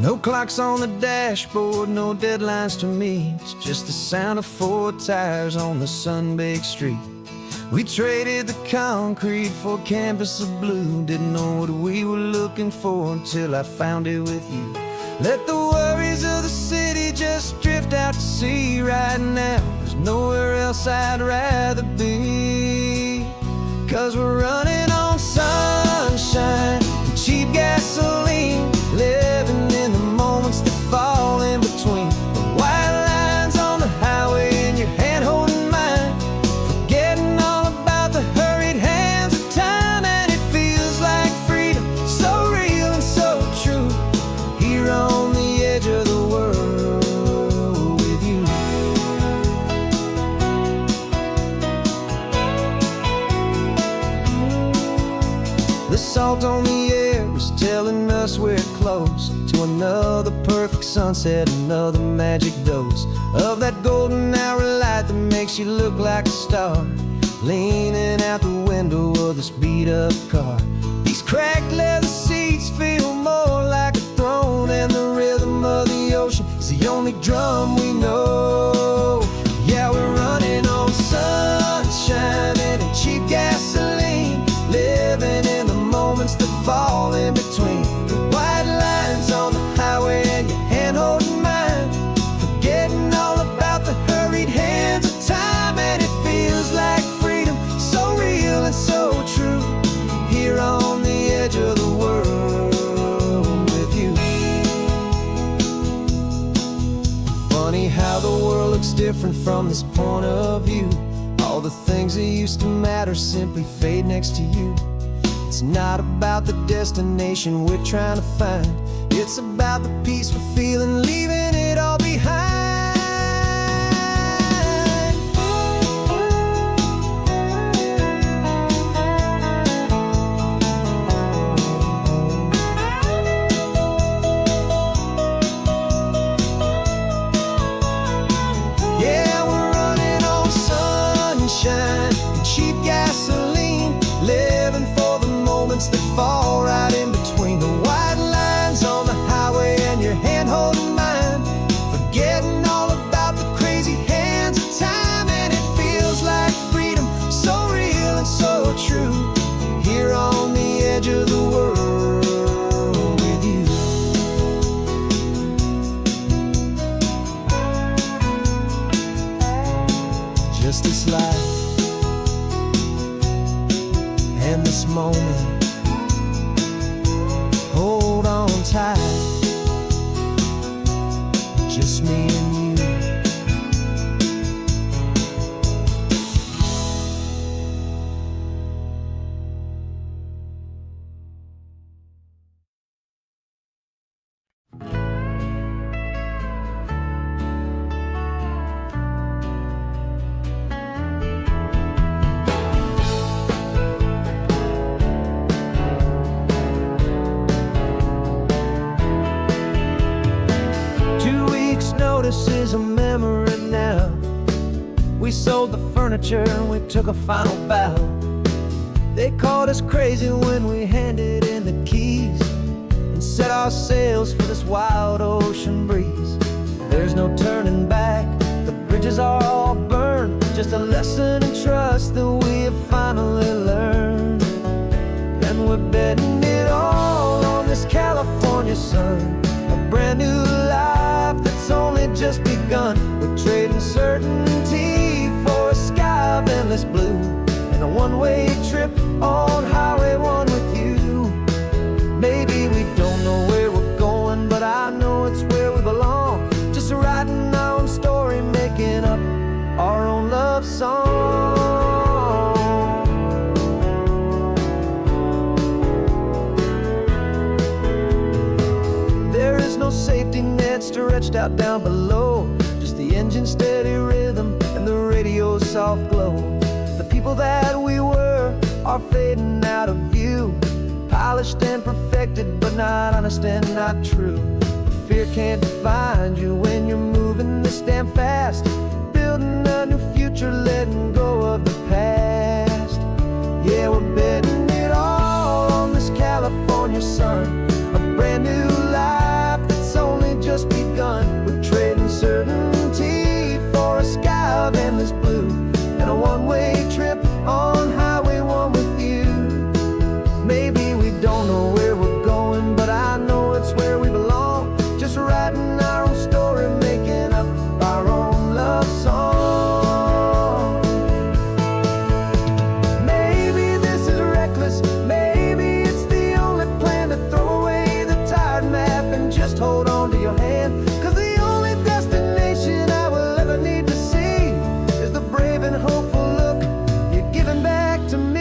No clocks on the dashboard, no deadlines to meet. It's just the sound of 4 tires on the sun-baked street. We traded the concrete for a canvas of blue. Didn't know what we were looking for until I found it with you. Let the worries of the city just drift out to sea right now. There's nowhere else I'd rather be. 'Cause we're running on sunshine and cheap gasoline, living in the moments that fall in between. The white lines on the highway and your hand holding mine, forgetting all about the hurried hands of time. And it feels like freedom, so real and so true, here on the edge of the world with you. The salt on the air is telling us we're close to another perfect sunset, another magic dose of that golden hour light that makes you look like a star, leaning out the window of this beat-up car. These cracked leather seats feel more like a throne, and the rhythm of the ocean is the only drum we know. Yeah, we're running on sunshine and cheap gasoline, living in the moments that fall in between. The white lines on the highway and your hand holding mine, forgetting all about the hurried hands of time. And it feels like freedom, so real and so true, here on the edge of the world with you. Funny how the world looks different from this point of view. All the things that used to matter simply fade next to you. It's not about the destination we're trying to find, it's about the peace we're feeling, leaving it all behind. Yeah, we're running on sunshine and cheap gasoline, living for the moments that fall right in between. The white lines on the highway and your hand holding mine, forgetting all about the crazy hands of time. And it feels like freedom, so real and so true, here on the edge of the world with you. Just this life and this moment, hold on tight, just me and you. This is a memory now. We sold the furniture and we took a final bow. They called us crazy when we handed in the keys and set our sails for this wild ocean breeze. There's no turning back, the bridges are all burned, just a lesson in trust that we have finally learned. And we're betting it all on this California sun, a brand new life that's only just begun. We're trading certainty for a sky of endless blue, and a one-way trip on Highway 1 with you. Maybe we don't know where we're going, but I know it's where we belong. Just writing our own story, making up our own love song. There is no safety net stretched out down below, just the engine's steady rhythm and the radio's soft glow. The people that we were are fading out of view, polished and perfected, but not honest and not true. Fear can't define you when you're moving this damn fast, building a new future, letting go of the past. Yeah, we're betting it all on this California sun, a brand new life that's best hold on to your hand. 'Cause the only destination I will ever need to see is the brave and hopeful look you're giving back to me.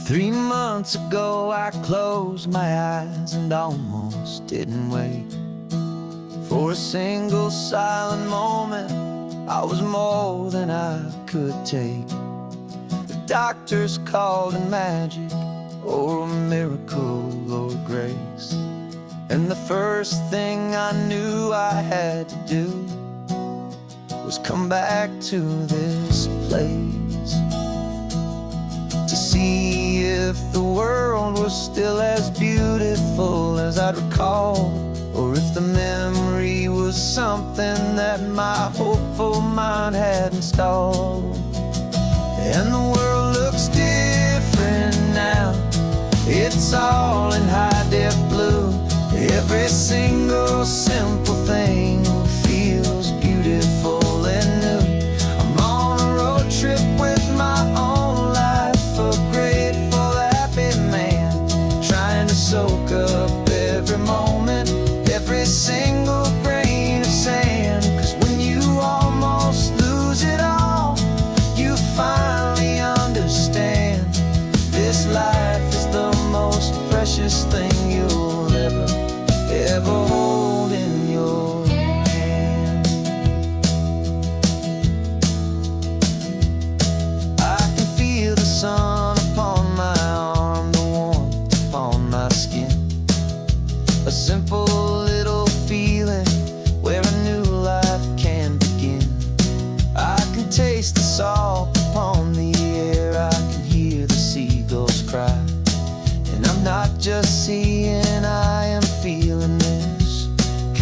3 months ago I closed my eyes and almost didn't wake. For a single silent moment I was more than I could take. The doctors called it magic, or a miracle, or grace. And the first thing I knew I had to do was come back to this place, to see if the world was still as beautiful as I'd recall, or if the memory was something that my hopeful mind had installed. And the world looks different now, it's all in high-def blue. Every single simple thing feels beautiful and new. I'm on a road trip with my own life, a grateful, happy man, trying to soak up every moment, every single grain of sand. 'Cause when you almost lose it all, you finally understand this life is the most precious thing you'll ever hold in your hand. I can feel the sun upon my arm, the warmth upon my skin, a simple little feeling where a new life can begin. I can taste the salt upon the air, I can hear the seagulls cry, and I'm not just seeing, I am feeling this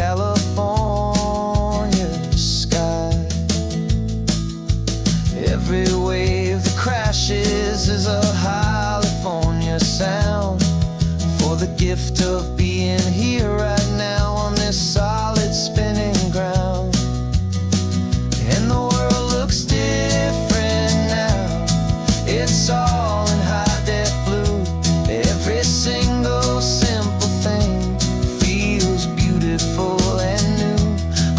California sky. Every wave that crashes is a California sound, for the gift of being here right now on this solid spinning ground. And the world looks different now, it's all in high-def blue. Every single simple thing feels beautiful and new.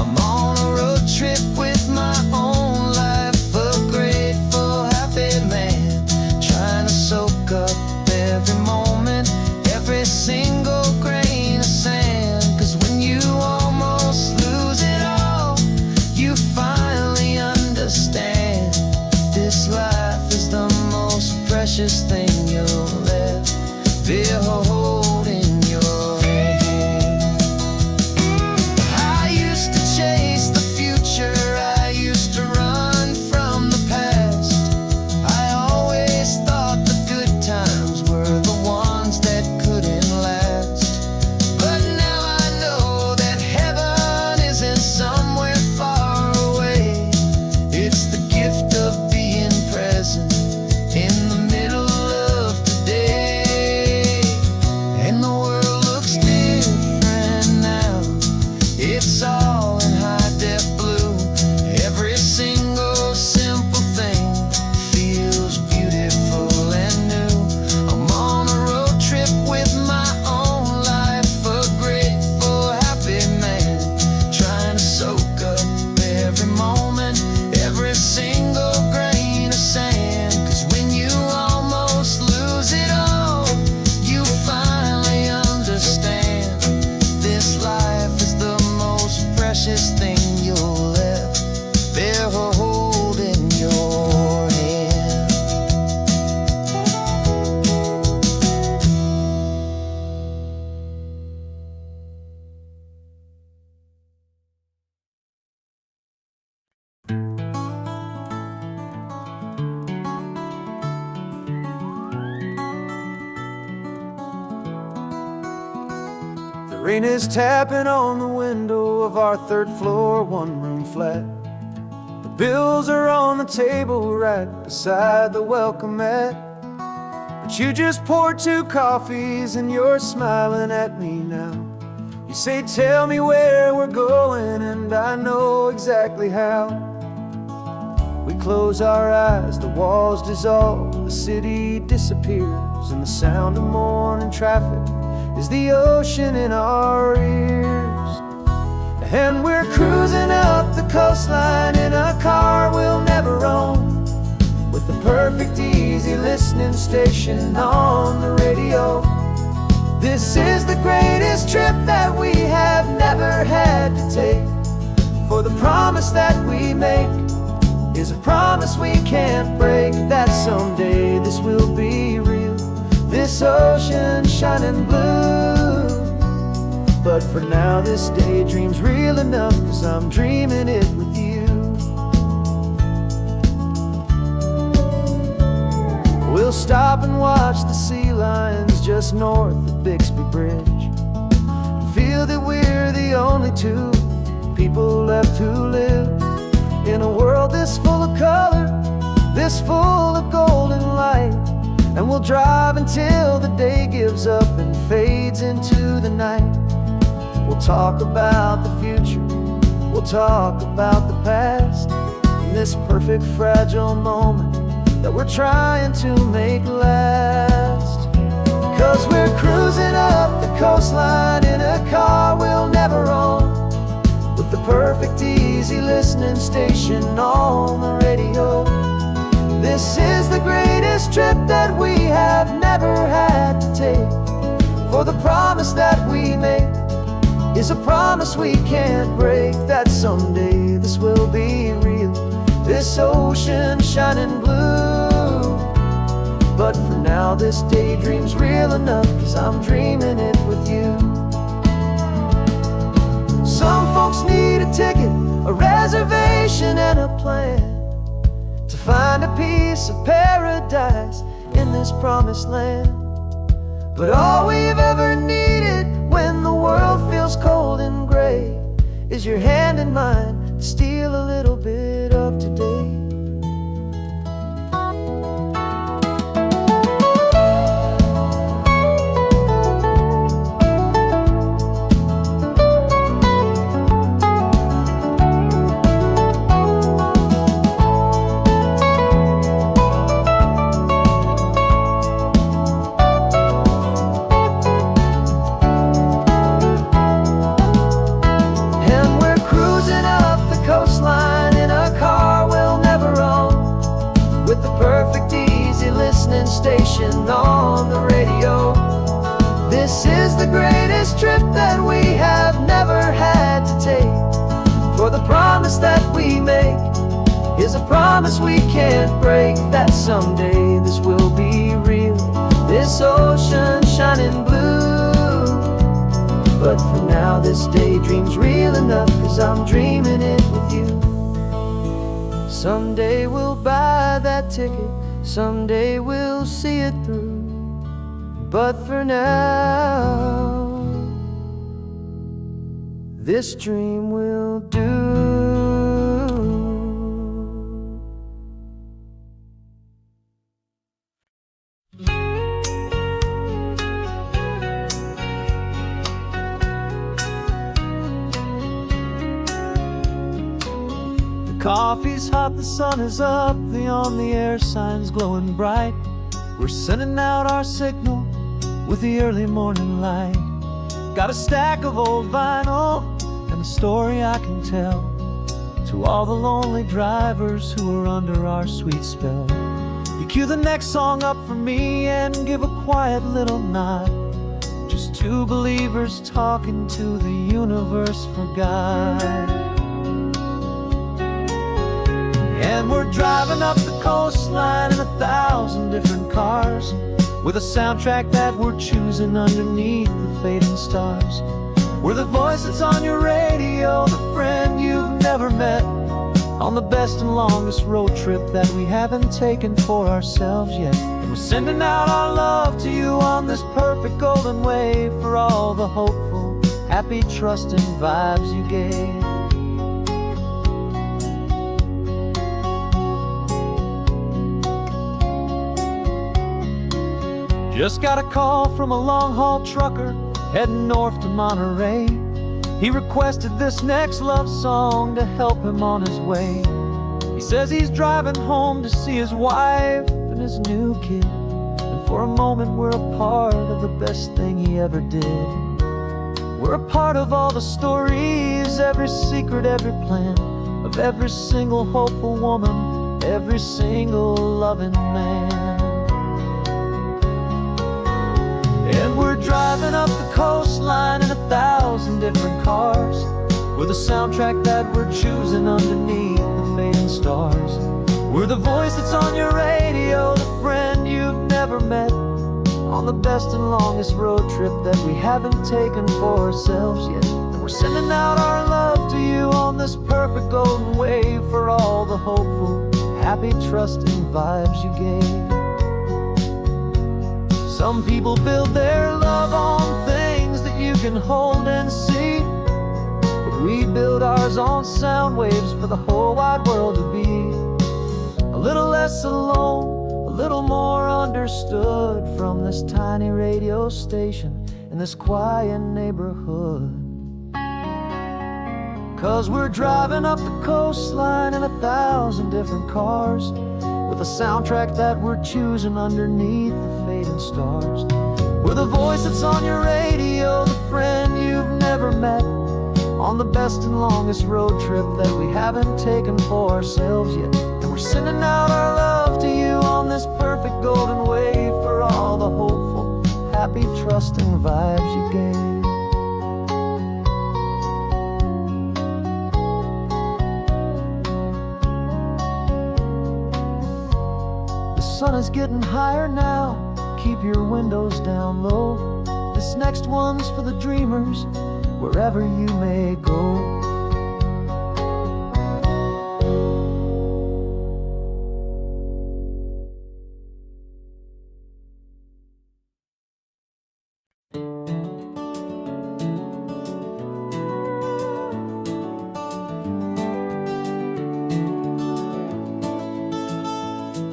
I'm on a road trip with my own life, a grateful, happy man, trying to soak up every moment, every single grain of sand. 'Cause when you almost lose it all, you finally understand this life is the most precious thing you'll ever hold in your hand. I used to chase the future, I used to run from the past. I always thought the good times were the ones that couldn't last. But now I know that heaven isn't somewhere far away. It's the gift of being present in the middle Rain is tapping on the window of our third floor, one-room flat. The bills are on the table right beside the welcome mat. But you just poured 2 coffees and you're smiling at me now. You say, tell me where we're going, and I know exactly how. We close our eyes, the walls dissolve, the city disappears, and the sound of morning traffic is the ocean in our ears. And we're cruising up the coastline in a car we'll never own, with the perfect easy listening station on the radio. This is the greatest trip that we have never had to take, for the promise that we make is a promise we can't break, that someday this will be real, this ocean shining blue. But for now this daydream's real enough, 'cause I'm dreaming it with you. We'll stop and watch the sea lions just north of Bixby Bridge, and feel that we're the only 2 people left who live in a world this full of color, this full of golden light. And we'll drive until the day gives up and fades into the night. We'll talk about the future, we'll talk about the past, in this perfect fragile moment that we're trying to make last. 'Cause we're cruising up the coastline in a car we'll never own, with the perfect easy listening station on the radio. This is the greatest trip that we have never had to take, for the promise that we make is a promise we can't break, that someday this will be real, this ocean shining blue. But for now this daydream's real enough, 'cause I'm dreaming it with you. Some folks need a ticket, a reservation and a plan, to find a piece of paradise in this promised land. But all we've ever needed when the world feels cold and gray is your hand in mine to steal a little bit of today. Station on the radio. This is the greatest trip that we have never had to take, for the promise that we make is a promise we can't break, that someday this will be real, this ocean shining blue. But for now this daydream's real enough, 'cause I'm dreaming it with you. Someday we'll buy that ticket, someday we'll see it through, but for now this dream will do. The coffee's hot, the sun is up, the on-the-air sign's glowing bright. We're sending out our signal with the early morning light. Got a stack of old vinyl and a story I can tell to all the lonely drivers who are under our sweet spell. You cue the next song up for me and give a quiet little nod, just 2 believers talking to the universe for God. And we're driving up the coastline in 1,000 different cars, with a soundtrack that we're choosing underneath the fading stars. We're the voice that's on your radio, the friend you've never met, on the best and longest road trip that we haven't taken for ourselves yet. And we're sending out our love to you on this perfect golden way, for all the hopeful happy, trusting vibes you gave. Just got a call from a long-haul trucker heading north to Monterey. He requested this next love song to help him on his way. He says he's driving home to see his wife and his new kid, and for a moment we're a part of the best thing he ever did. We're a part of all the stories, every secret, every plan, of every single hopeful woman, every single loving man. And we're driving up the coastline in 1,000 different cars, with a soundtrack that we're choosing underneath the fading stars. We're the voice that's on your radio, the friend you've never met, on the best and longest road trip that we haven't taken for ourselves yet. And we're sending out our love to you on this perfect golden wave, for all the hopeful, happy, trusting vibes you gave. Some people build their love on things that you can hold and see, but we build ours on sound waves for the whole wide world to be a little less alone, a little more understood, from this tiny radio station in this quiet neighborhood. 'Cause we're driving up the coastline in 1,000 different cars, with a soundtrack that we're choosing underneath the fading stars. We're the voice that's on your radio, the friend you've never met, on the best and longest road trip that we haven't taken for ourselves yet. And we're sending out our love to you on this perfect golden wave, for all the hopeful, happy, trusting vibes you gave. The sun is getting higher now, keep your windows down low. This next one's for the dreamers, wherever you may go.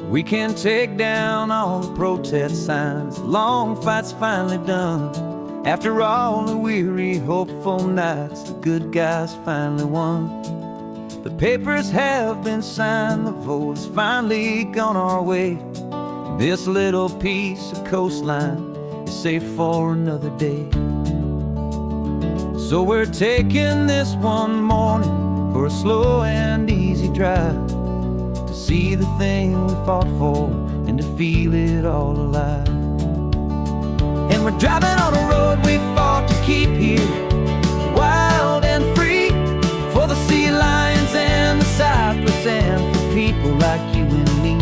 We can take down all the protest signs, long fight's finally done. After all the weary, hopeful nights, the good guys finally won. The papers have been signed, the vote has finally gone our way. This little piece of coastline is safe for another day. So we're taking this one morning for a slow and easy drive, see the thing we fought for and to feel it all alive. And we're driving on a road we fought to keep here, wild and free, for the sea lions and the cypress, and for people like you and me.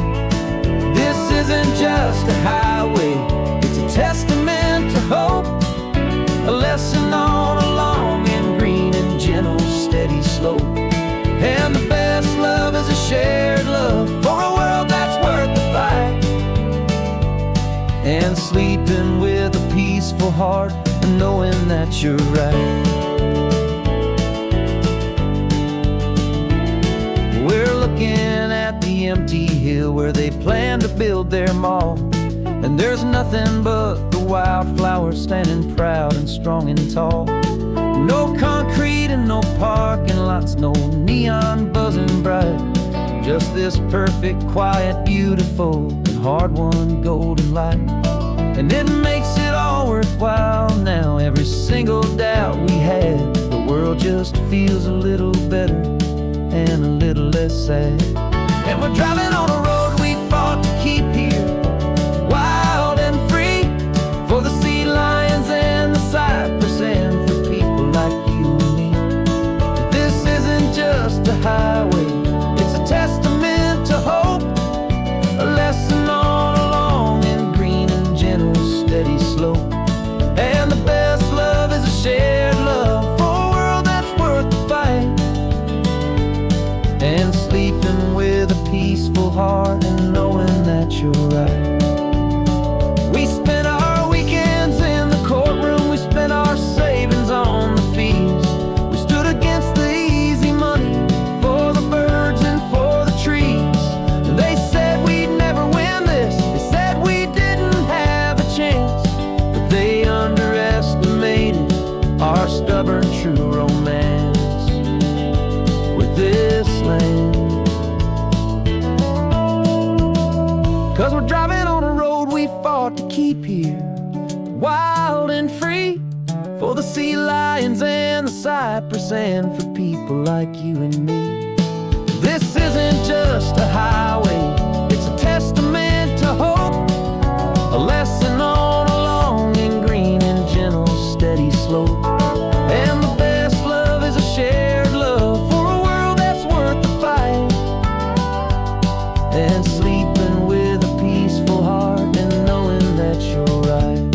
This isn't just a highway, it's a testament to hope, a lesson on a long and green and gentle steady slope. And the best love is a shared love for a world that's worth the fight, and sleeping with a peaceful heart and knowing that you're right. We're looking at the empty hill where they plan to build their mall, and there's nothing but the wildflowers standing proud and strong and tall. No concrete and no parking lots, no neon buzzing bright, just this perfect, quiet, beautiful, and hard-won golden light. And it makes it all worthwhile now, every single doubt we had. The world just feels a little better and a little less sad. And we're driving on a road we fought to keep here, wild and free, for the sea lions and the cypress, and for people like you and me. This isn't just a highway, it's a testament to hope, a lesson on a long and green and gentle steady slope. And the best love is a shared love for a world that's worth the fight, and sleeping with a peaceful heart and knowing that you're right. We spent our weekends in the courtroom, we spent our savings on the keep here, wild and free, for the sea lions and the cypress, and for people like you and me. This isn't just a highway, it's a testament to hope, a lesson on a long and green and gentle steady slope. And the best love is a shared love for a world that's worth the fight, and sleeping with a peaceful heart and knowing that you're right.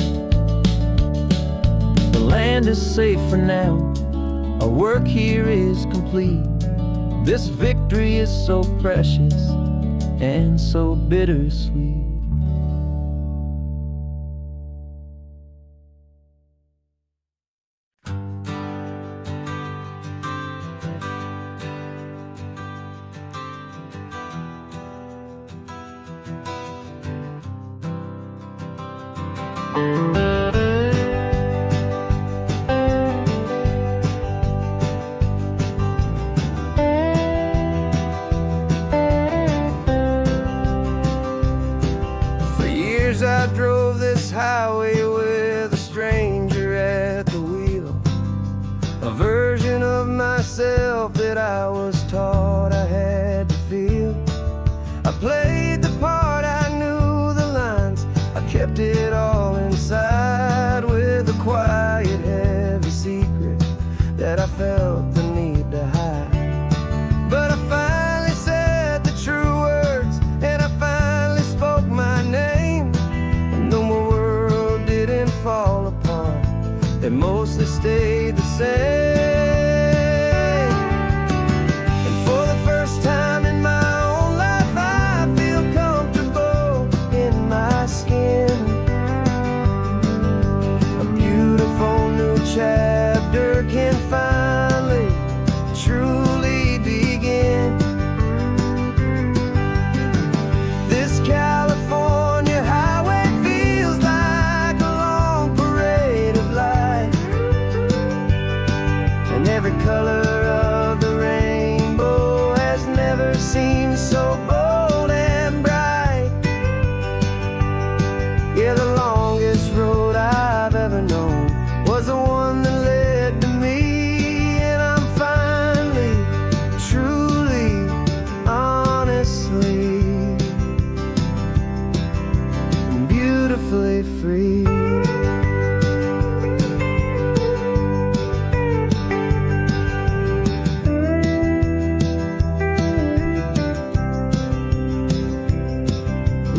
The land is safe for now, our work here is complete. This victory is so precious and so bittersweet. I drove this highway with a stranger at the wheel, a version of myself that I was taught I had to feel. I played the part, I knew the lines, I kept it all inside, with a quiet, heavy secret that I felt the need to hide. But I finally said the true words, and I finally spoke my name. Fall apart, they mostly stayed the same. And for the first time in my own life, I feel comfortable in my skin. A beautiful new chapter can finally, truly begin. This California highway feels like a long parade of light, and every color of the rainbow has never seemed so bold and bright. Yeah, the longest road I've ever known was the one that led to me, and I'm finally, truly, honestly, beautifully free.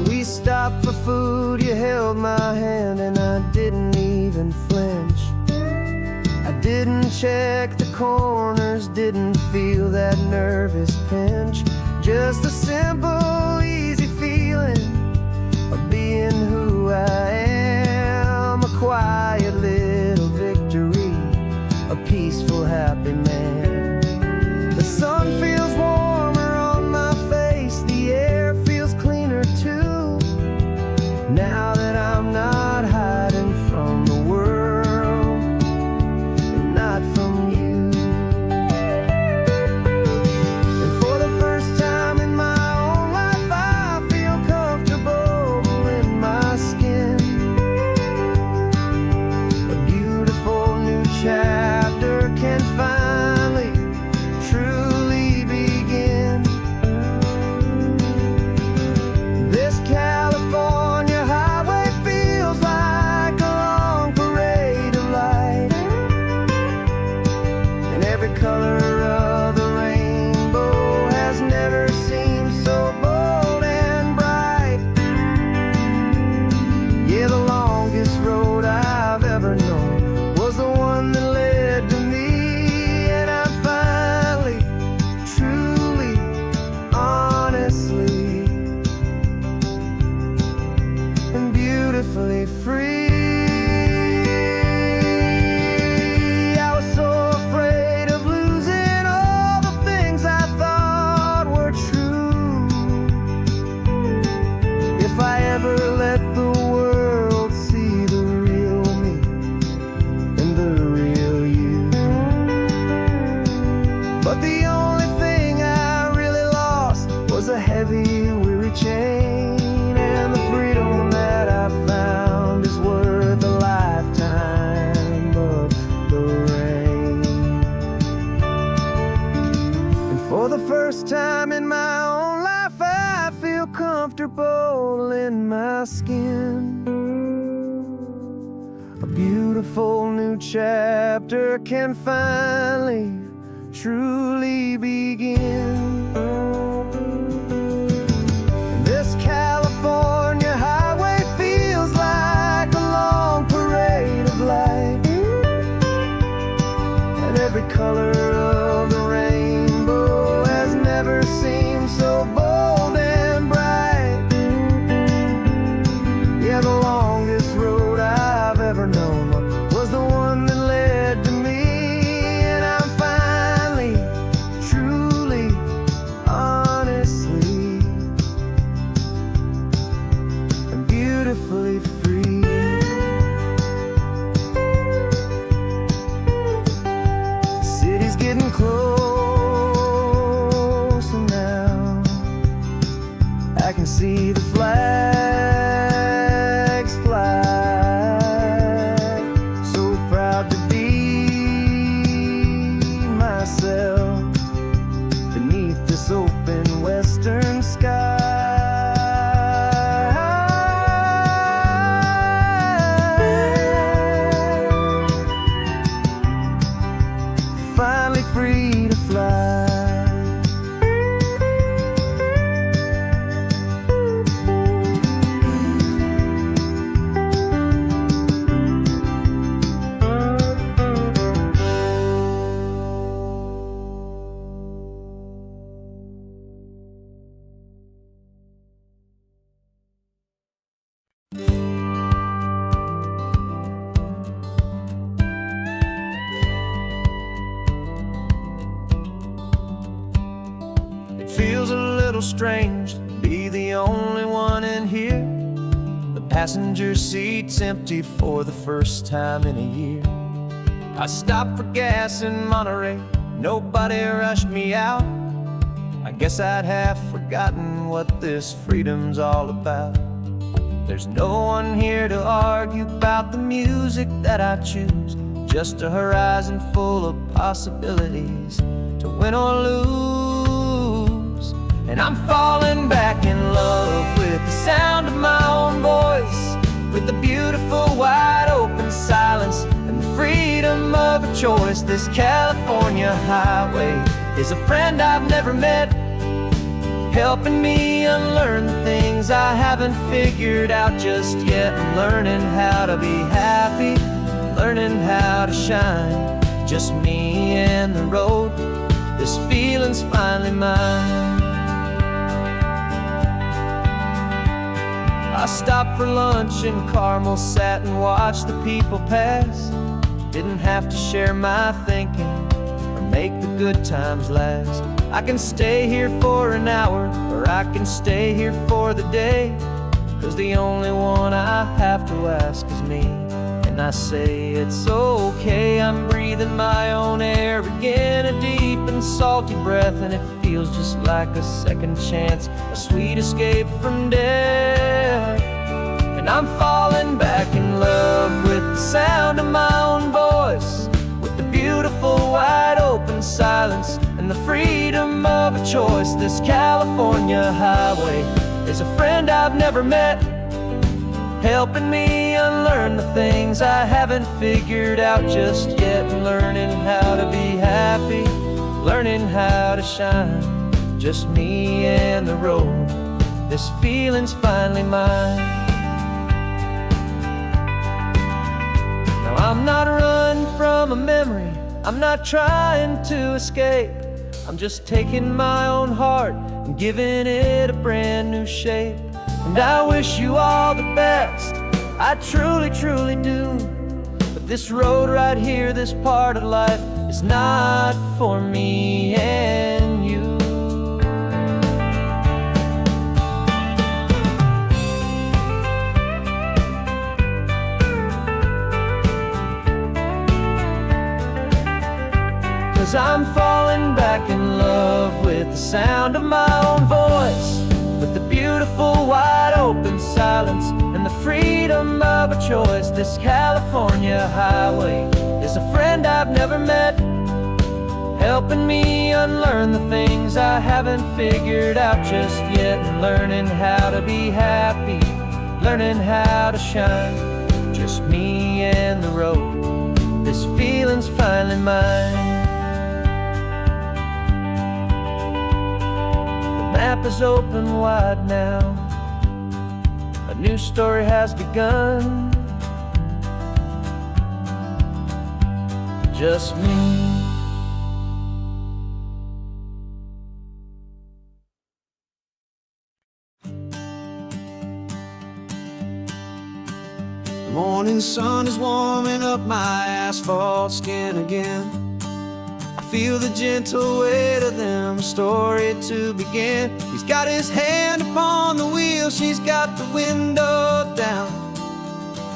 We stopped for food, you held my hand, and I didn't even flinch. I didn't check the corners, didn't feel that nervous pinch. Just a simple, easy feeling of being who I am. A quiet little victory, a peaceful, happy man. The sun feels warmer on my face, the air feels cleaner too, now that I'm not hiding from the world, and not from you. And for the first time in my own life, I feel comfortable in my skin. A beautiful new chapter can finally, truly begin. This California highway feels like a long parade of light, and every color of the rainbow has never seemed so bold and bright. Yeah, the longest road I've ever known was the one that led to me, and I'm finally, truly, honestly, and beautifully free. I was so afraid of losing all the things I thought were true. If I ever let the world see the real me and the real you. But the only thing I really lost was a heavy, weary chain, and the freedom that I found in my own life, I feel comfortable in my skin. A beautiful new chapter can finally, truly begin. This California highway feels like a long parade of light, and every color of the rainbow has never seemed so bold and bright. Yeah, the longest road I've ever known was the one that led to me, and I'm finally, truly, honestly, and beautifully free. The city's getting closer now. I can see the flags fly. So proud to be myself beneath this open western sky. Finally free to fly. It feels a little strange to be the only one in here. The passenger seat's empty for the first time in a year. I stopped for gas in Monterey, nobody rushed me out. I guess I'd half forgotten what this freedom's all about. There's no one here to argue about the music that I choose, just a horizon full of possibilities to win or lose. And I'm falling back in love with the sound of my own voice, with the beautiful wide open silence and the freedom of a choice. This California highway is a friend I've never met, helping me unlearn the things I haven't figured out just yet. I'm learning how to be happy, learning how to shine, just me and the road. This feeling's finally mine. I stopped for lunch in Carmel, sat and watched the people pass. Didn't have to share my thinking or make the good times last. I can stay here for an hour, or I can stay here for the day, 'cause the only one I have to ask is me. And I say it's okay, I'm breathing my own air again, a deep and salty breath, and it feels just like a second chance, a sweet escape from death. And I'm falling back in love with the sound of my own voice, with the beautiful wide open silence and the freedom of a choice. This California highway is a friend I've never met, helping me unlearn the things I haven't figured out just yet. Learning how to be happy, learning how to shine, just me and the road. This feeling's finally mine. Now I'm not running from a memory, I'm not trying to escape. I'm just taking my own heart and giving it a brand new shape. And I wish you all the best, I truly, truly do. But this road right here, this part of life, is not for me and you. 'Cause I'm falling back in love with the sound of my own voice, with the beautiful wide open silence and the freedom of a choice. This California highway is a friend I've never met, helping me unlearn the things I haven't figured out just yet, and learning how to be happy, learning how to shine. Just me and the road, this feeling's finally mine. The map is open wide now, a new story has begun. Just me. The morning sun is warming up my asphalt skin again. I feel the gentle weight of them, story to begin. He's got his hand upon the wheel, she's got the window down.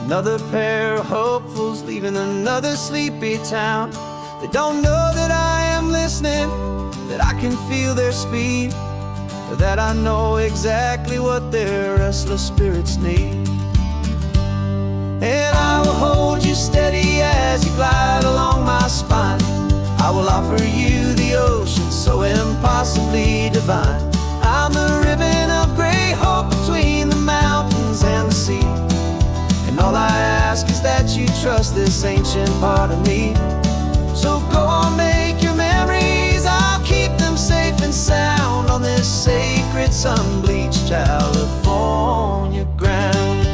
Another pair of hopefuls leaving another sleepy town. They don't know that I am listening, that I can feel their speed, or that I know exactly what their restless spirits need. And I will hold you steady as you glide along my spine. I will offer you the ocean so impossibly divine. I'm the ribbon of gray hope between the mountains and the sea. And all I ask is that you trust this ancient part of me. So go on, make your memories, I'll keep them safe and sound on this sacred sun-bleached California ground.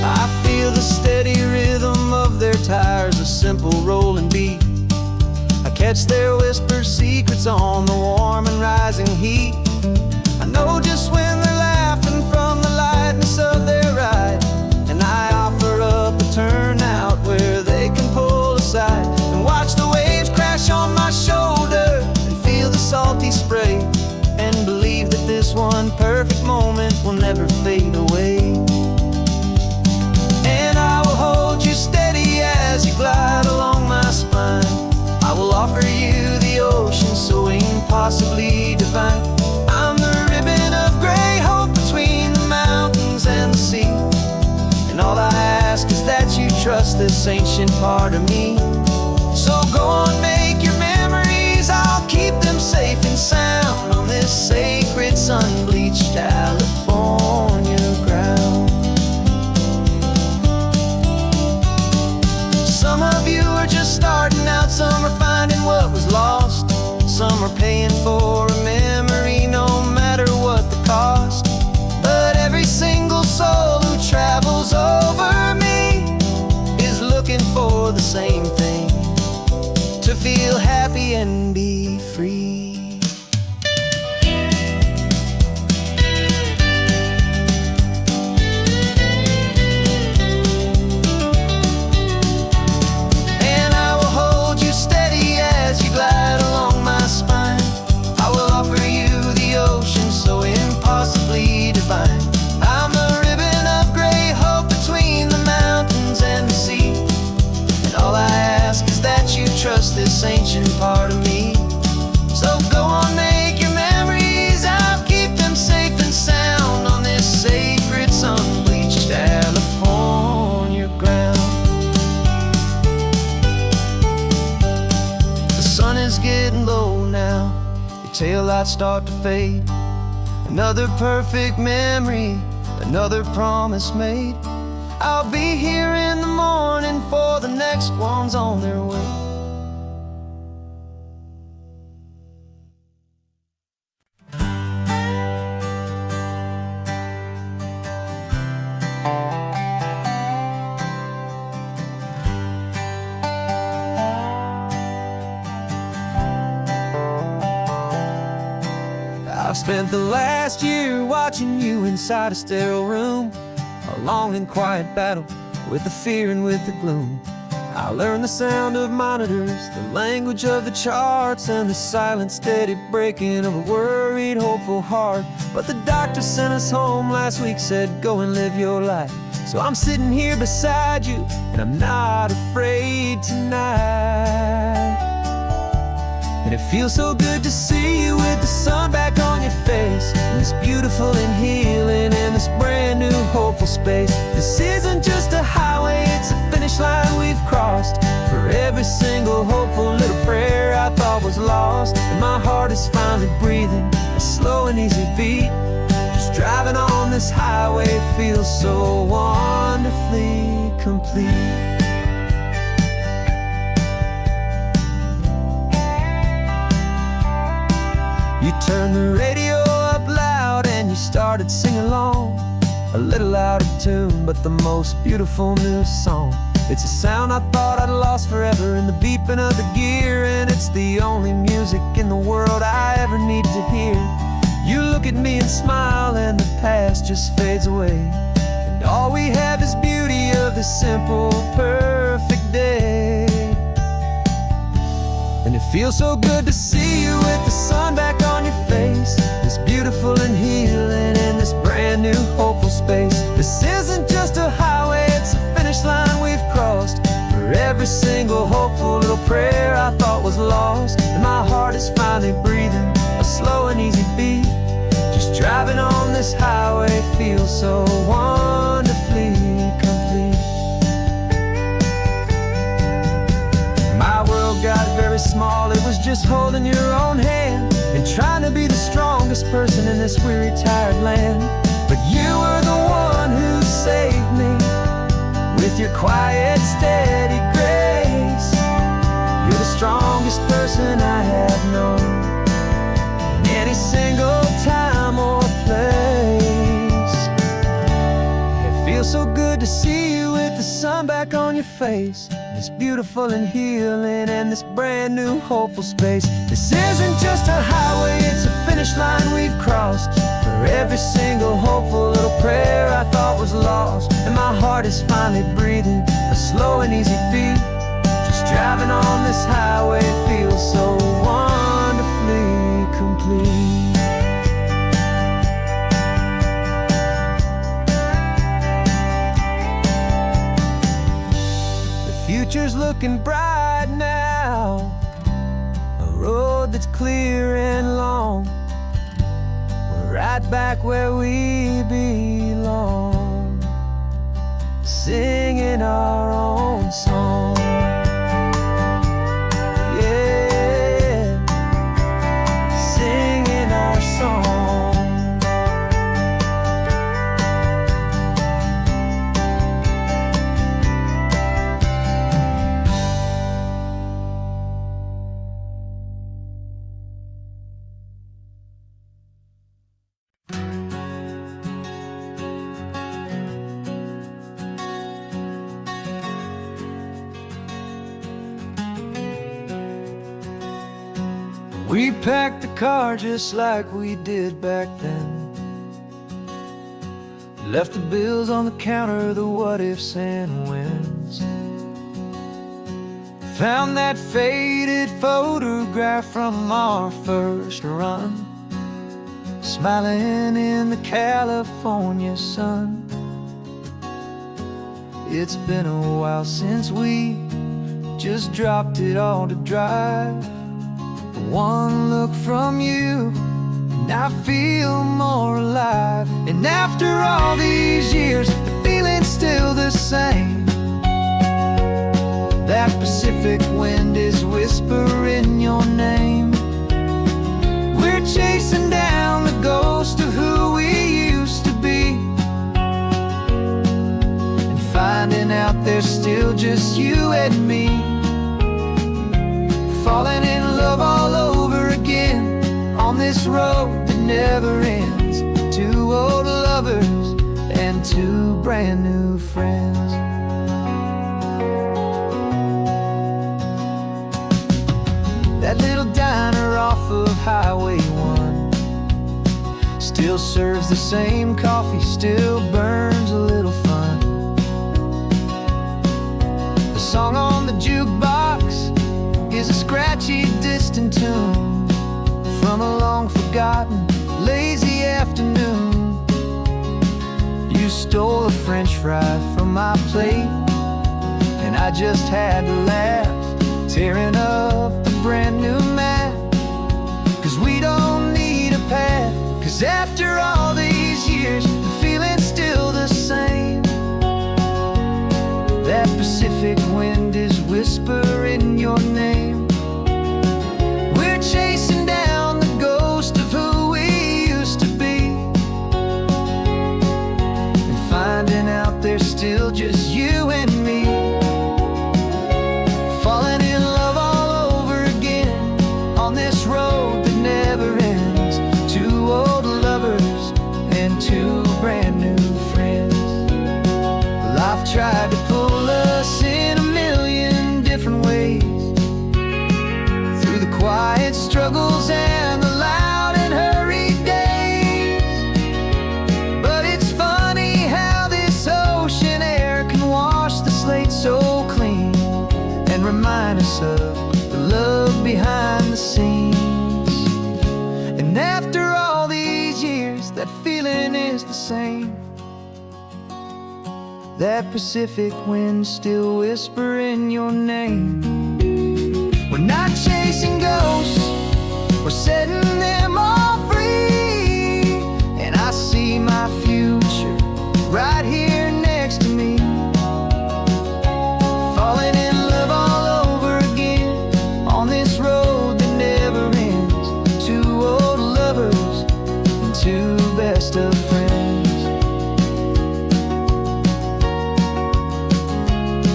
I feel the steady rhythm of their tires, a simple rolling beat. I catch their whispered secrets on the warm and rising heat. I know just when they're laughing from the lightness of their ride, and I offer up a turnout where they can pull aside and watch the waves crash on my shoulder and feel the salty spray, and believe that this one perfect moment will never fade away. And I will hold you steady as you glide along my spine. I will offer you the ocean so impossibly divine. I'm the ribbon of gray hope between the mountains and the sea. And all I ask is that you trust this ancient part of me. So go on, make your memories, I'll keep them safe and sound on this sacred sun-bleached California ground. Some of you are just starting out, some are finding what was lost, some are paying for a memory no matter what the cost. But every single soul who travels over me is looking for the same thing, to feel happy and be free. And I will hold you steady as you glide along my spine. I will offer you the ocean so impossibly divine. I'm the ribbon of gray hope between the mountains and the sea. And all I ask is that you trust this ancient part of me. So go on, make your memories, I'll keep them safe and sound on this sacred sun-bleached California ground. The sun is getting low now, your taillights start to fade. Another perfect memory, another promise made. I'll be here in the morning for the next ones on their way. I've spent the last year watching you inside a sterile room, a long and quiet battle with the fear and with the gloom. I learned the sound of monitors, the language of the charts, and the silent steady breaking of a worried, hopeful heart. But the doctor sent us home last week, said go and live your life. So I'm sitting here beside you, and I'm not afraid tonight. And it feels so good to see you with the sun back on your face, and this beautiful and healing in this brand new hopeful space. This isn't just a highway, it's a finish line we've crossed. For every single hopeful little prayer I thought was lost. And my heart is finally breathing a slow and easy beat. Just driving on this highway feels so wonderfully complete. You turned the radio up loud and you started singing along. A little out of tune, but the most beautiful new song. It's a sound I thought I'd lost forever in the beeping of the gear. And it's the only music in the world I ever need to hear. You look at me and smile and the past just fades away. And all we have is beauty of this simple, perfect day. And it feels so good to see you with the sun back on your face. This beautiful and healing in this brand new hopeful space. This isn't just a highway, it's a finish line we've crossed. For every single hopeful little prayer I thought was lost. And my heart is finally breathing a slow and easy beat. Just driving on this highway feels so wonderfully complete. My world got very small, it was just holding your own hand and trying to be the strongest person in this weary, tired land. But you were the one who saved me with your quiet, steady grace. You're the strongest person I have known in any single time or place. It feels so good to see you with the sun back on your face. This beautiful and healing and this brand new hopeful space. This isn't just a highway, it's a finish line we've crossed. For every single hopeful little prayer I thought was lost. And my heart is finally breathing a slow and easy beat. Just driving on this highway feels so wonderfully complete. Future's looking bright now, a road that's clear and long. We're right back where we belong, singing our own song. Yeah, singing our song. We packed the car just like we did back then. Left the bills on the counter, the what ifs and whens. Found that faded photograph from our first run, smiling in the California sun. It's been a while since we just dropped it all to drive. One look from you and I feel more alive. And after all these years, the feeling's still the same. That Pacific wind is whispering your name. We're chasing down the ghost of who we used to be, and finding out there's still just you and me. Falling in love all over again on this road that never ends. Two old lovers and two brand new friends. That little diner off of Highway 1 still serves the same coffee, still burns a little fun. The song on the jukebox is a scratchy, distant tune from a long-forgotten, lazy afternoon. You stole a French fry from my plate, and I just had to laugh, tearing up the brand new map. 'Cause we don't need a path, 'cause after all these years, the feeling's still the same. That Pacific feeling is the same. That Pacific wind still whispering your name. We're not chasing ghosts, we're setting them all free. And I see my future right here next to me. Falling in love all over again on this road that never ends. Two old lovers and two best of friends.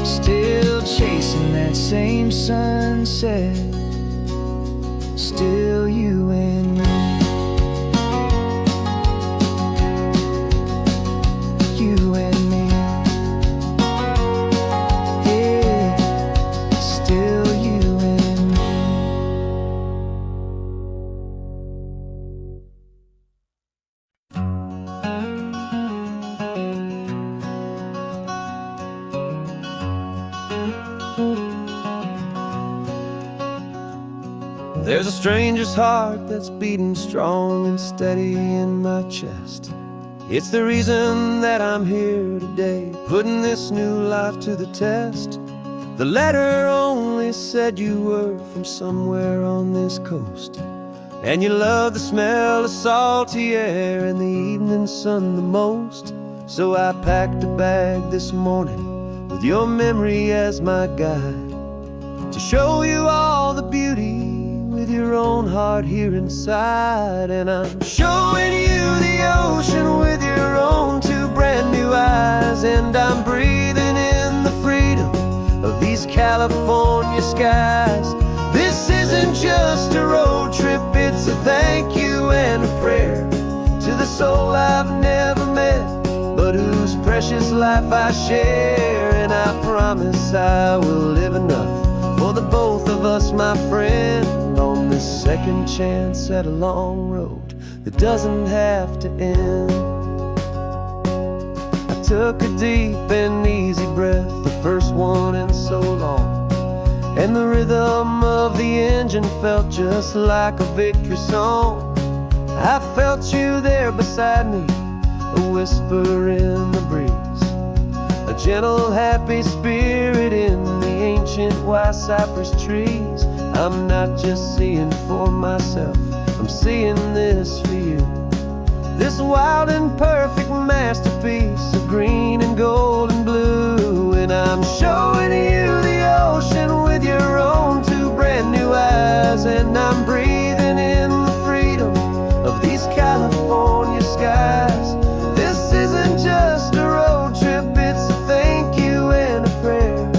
Still chasing that same sunset. Still you and me. You and me. Yeah, still you and me. There's a stranger's heart that's beating strong and steady in my chest. It's the reason that I'm here today, putting this new life to the test. The letter only said you were from somewhere on this coast, and you love the smell of salty air and the evening sun the most. So I packed a bag this morning with your memory as my guide, to show you all the beauty with your own heart here inside. And I'm showing you the ocean with your own two brand new eyes. And I'm breathing in the freedom of these California skies. This isn't just a road trip, it's a thank you and a prayer to the soul I've never met, but whose precious life I share. And I promise I will live enough for the both of us, my friend, on this second chance at a long road that doesn't have to end. I took a deep and easy breath, the first one in so long, and the rhythm of the engine felt just like a victory song. I felt you there beside me, a whisper in the breeze, a gentle happy spirit in the ancient white cypress trees. I'm not just seeing for myself, I'm seeing this for you. This wild and perfect masterpiece of green and gold and blue. And I'm showing you the ocean with your own two brand new eyes. And I'm breathing in the freedom of these California skies. This isn't just a road trip, it's a thank you and a prayer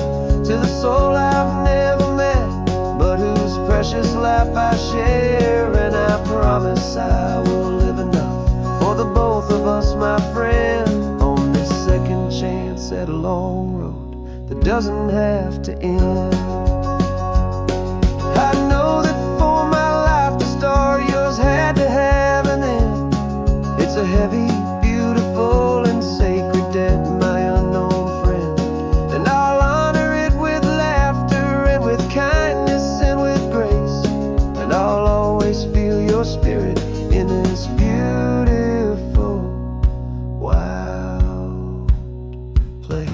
to the soul I've never met, but whose precious life I share. And I promise I will live enough for the both of us, my friend, on this second chance at a long road that doesn't have to end. I know that for my life to start, yours had to have an end. It's a heavy, beautiful, and sacred debt, my unknown friend, and I'll honor it with laughter and with kindness and with grace. And I'll always feel your spirit in this beautiful, wild place.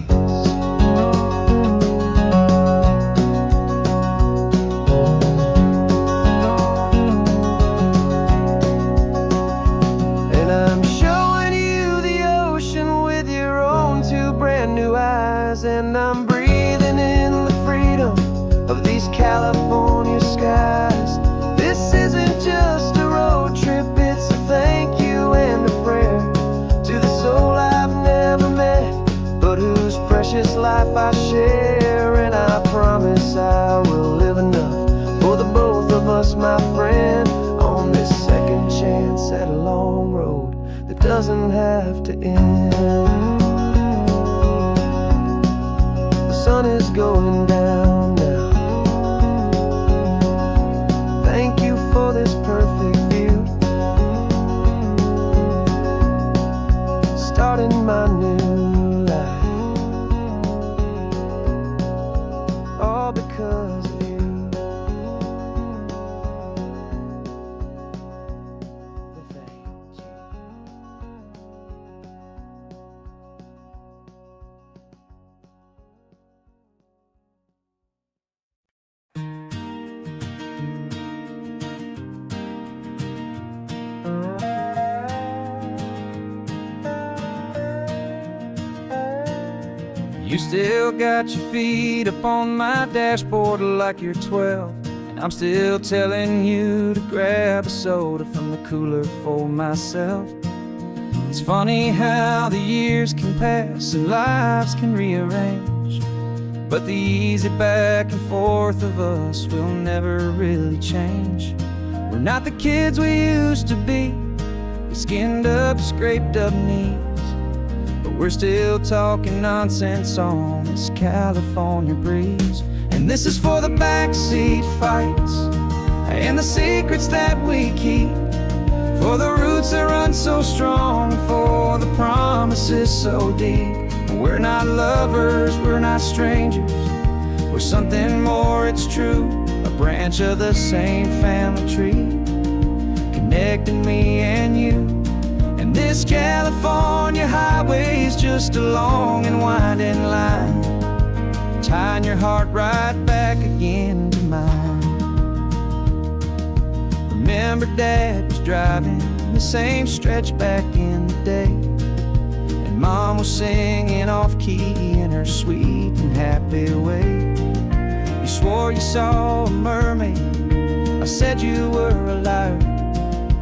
You still got your feet up on my dashboard like you're 12, and I'm still telling you to grab a soda from the cooler for myself. It's funny how the years can pass and lives can rearrange, but the easy back and forth of us will never really change. We're not the kids we used to be, with skinned up, scraped up knees, but we're still talking nonsense on this California breeze. And this is for the backseat fights and the secrets that we keep, for the roots that run so strong, for the promises so deep. We're not lovers, we're not strangers, we're something more, it's true. A branch of the same family tree, connecting me and you. And this California highway is just a long and winding line, tying your heart right back again to mine. Remember Dad was driving the same stretch back in the day, and Mom was singing off-key in her sweet and happy way. You swore you saw a mermaid, I said you were a liar,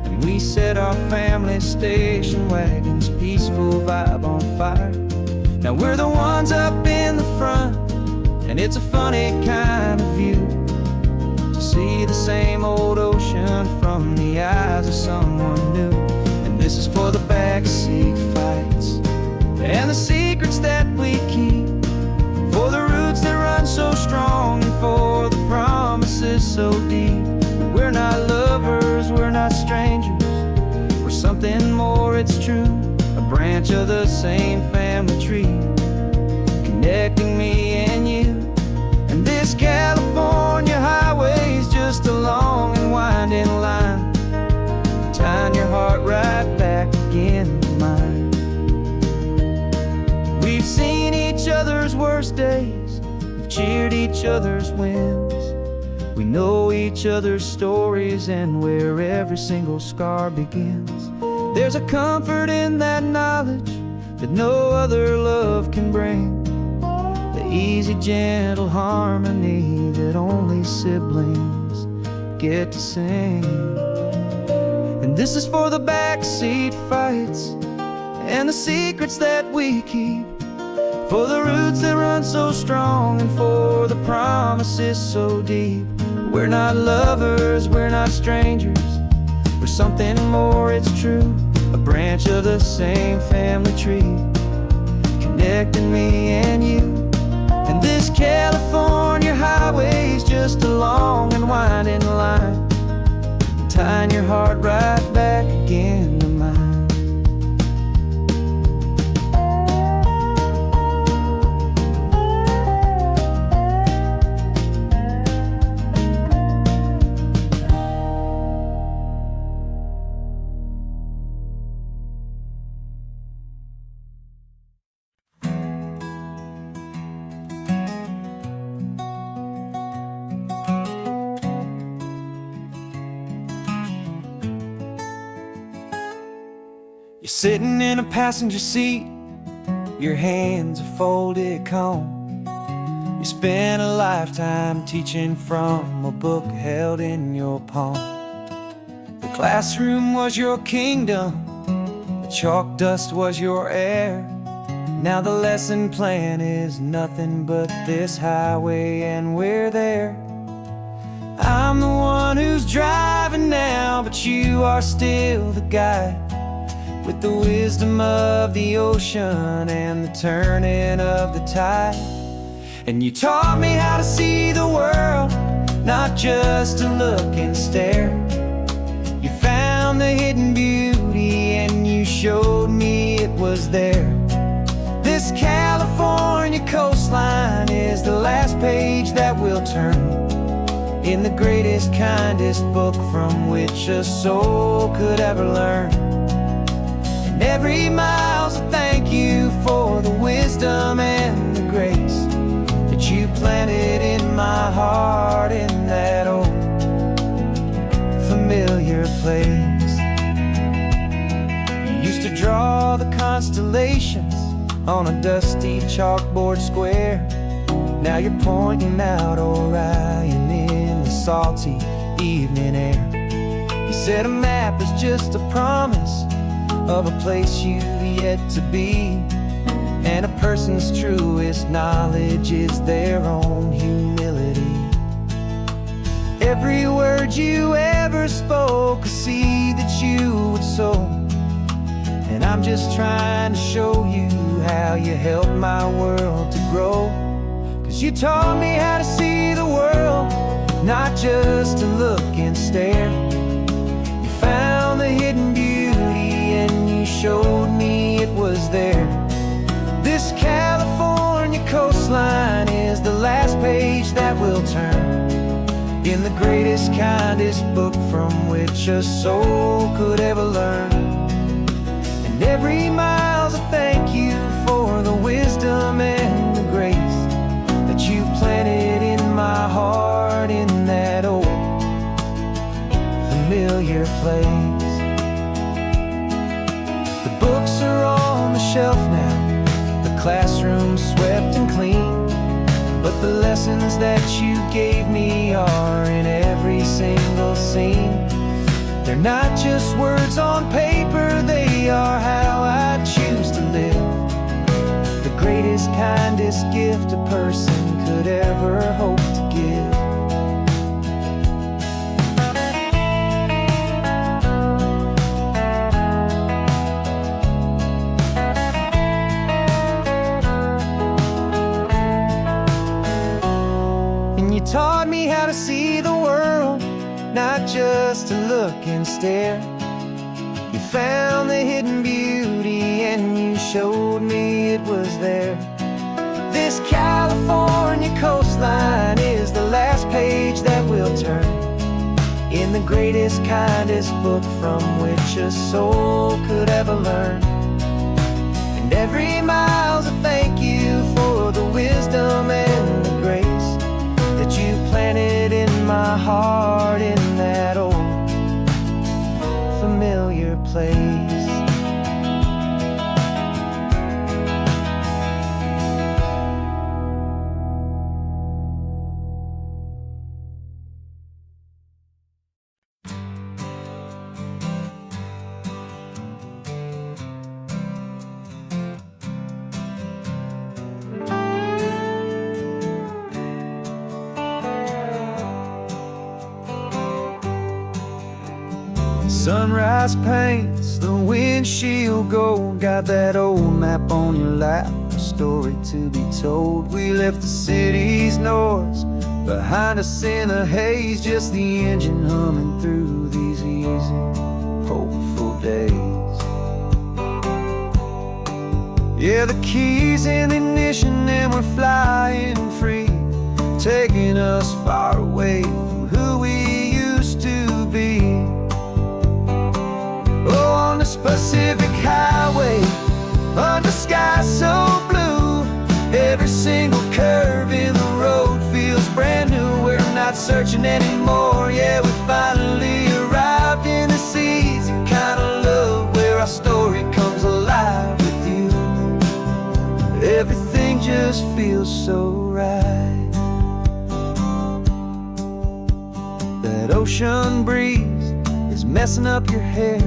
and we set our family station wagon's peaceful vibe on fire. Now we're the ones up in the front, and it's a funny kind of view to see the same old ocean from the eyes of someone new. And this is for the backseat fights and the secrets that we keep, for the roots that run so strong, and for the promises so deep. We're not lovers, we're not strangers, we're something more, it's true. A branch of the same family tree, connecting me and you. And this California highway is just a long and winding line, tying your heart right back again to mine. We've seen each other's worst days, we've cheered each other's wins, we know each other's stories and where every single scar begins. There's a comfort in that knowledge that no other love can bring, the easy, gentle harmony that only siblings get to sing. And this is for the backseat fights and the secrets that we keep, for the roots that run so strong, and for the promises so deep. We're not lovers, we're not strangers, we're something more, it's true. A branch of the same family tree, connecting me and you. And this California highway is just a long and winding line, tying your heart right back again to mine. You're sitting in a passenger seat, your hands are folded calm. You spent a lifetime teaching from a book held in your palm. The classroom was your kingdom, the chalk dust was your air. Now the lesson plan is nothing but this highway, and we're there. I'm the one who's driving now, but you are still the guide, with the wisdom of the ocean and the turning of the tide. And you taught me how to see the world, not just to look and stare. You found the hidden beauty and you showed me it was there. This California coastline is the last page that we'll turn in the greatest, kindest book from which a soul could ever learn. Every mile's a thank you for the wisdom and the grace that you planted in my heart in that old familiar place. You used to draw the constellations on a dusty chalkboard square. Now you're pointing out Orion in the salty evening air. You said a map is just a promise of a place you've yet to be, and a person's truest knowledge is their own humility. Every word you ever spoke, a seed that you would sow, and I'm just trying to show you how you helped my world to grow. 'Cause you taught me how to see the world, not just to look and stare. You found the hidden beauty and you showed me it was there. This California coastline is the last page that we'll turn in the greatest, kindest book from which a soul could ever learn. And every mile's a thank you for the wisdom and the grace that you planted in my heart in that old familiar place. The books are on the shelf now, the classroom swept and clean, but the lessons that you gave me are in every single scene. They're not just words on paper, they are how I choose to live. The greatest, kindest gift a person could ever hope to give. You taught me how to see the world, not just to look and stare. You found the hidden beauty and you showed me it was there. This California coastline is the last page that we'll turn in the greatest, kindest book from which a soul could ever learn. And every mile's a thank you for the wisdom and the grace that you planted in my heart in that old familiar place. Sunrise paints the windshield gold. Got that old map on your lap, a story to be told. We left the city's noise behind us in the haze, just the engine humming through these easy, hopeful days. Yeah, the keys in the ignition and we're flying free, taking us far away from who we used to be. Oh, on the Pacific Highway, under sky so blue, every single curve in the road feels brand new. We're not searching anymore, yeah, we finally arrived in this easy kind of love where our story comes alive with you. Everything just feels so right. That ocean breeze is messing up your hair,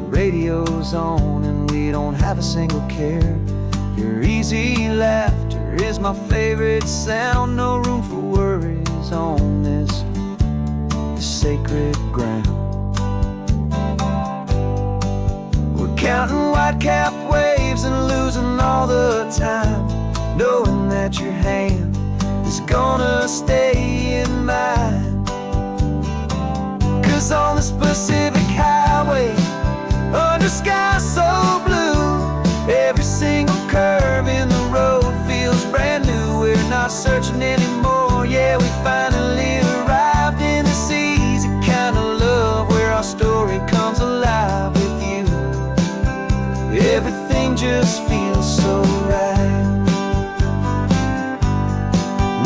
radio's on and we don't have a single care. Your easy laughter is my favorite sound. No room for worries on this sacred ground. We're counting white-capped waves and losing all the time, knowing that your hand is gonna stay in mine. 'Cause on this Pacific Highway, under sky so blue, every single curve in the road feels brand new. We're not searching anymore, yeah, we finally arrived in this easy kind of love where our story comes alive with you. Everything just feels so right.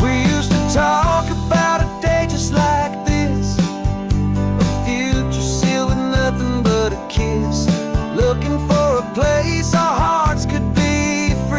We used to talk about a day just like this, a future sealed with nothing but a kiss, looking for a place our hearts could be free.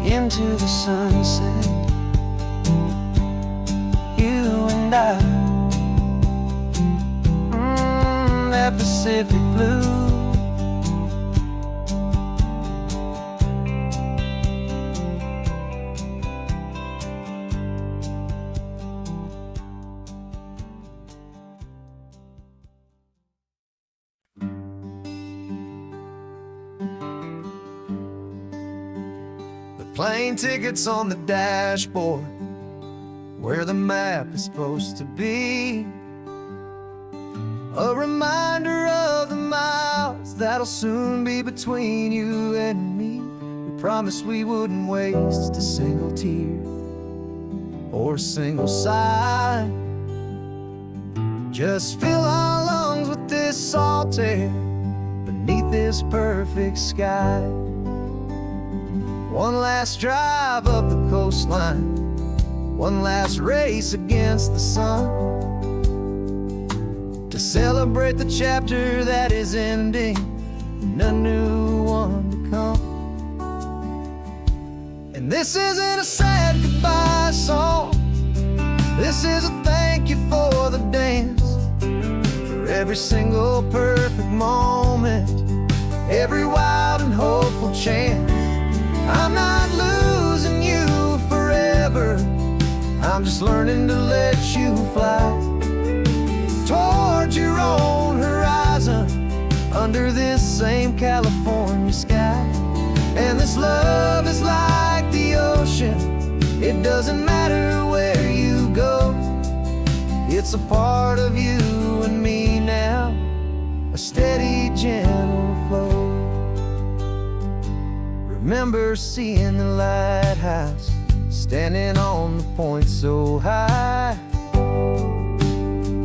into the sunset. You and I, that Pacific blue. Plane tickets on the dashboard, where the map is supposed to be. A reminder of the miles that'll soon be between you and me. We promised we wouldn't waste a single tear or a single sigh. Just fill our lungs with this salt air beneath this perfect sky. One last drive up the coastline, one last race against the sun, to celebrate the chapter that is ending and a new one to come. And this isn't a sad goodbye song, this is a thank you for the dance, for every single perfect moment, every wild and hopeful chance. I'm not losing you forever, I'm just learning to let you fly towards your own horizon, under this same California sky. And this love is like the ocean, it doesn't matter where you go, it's a part of you and me now, a steady, gentle flow. Remember seeing the lighthouse, standing on the point so high, a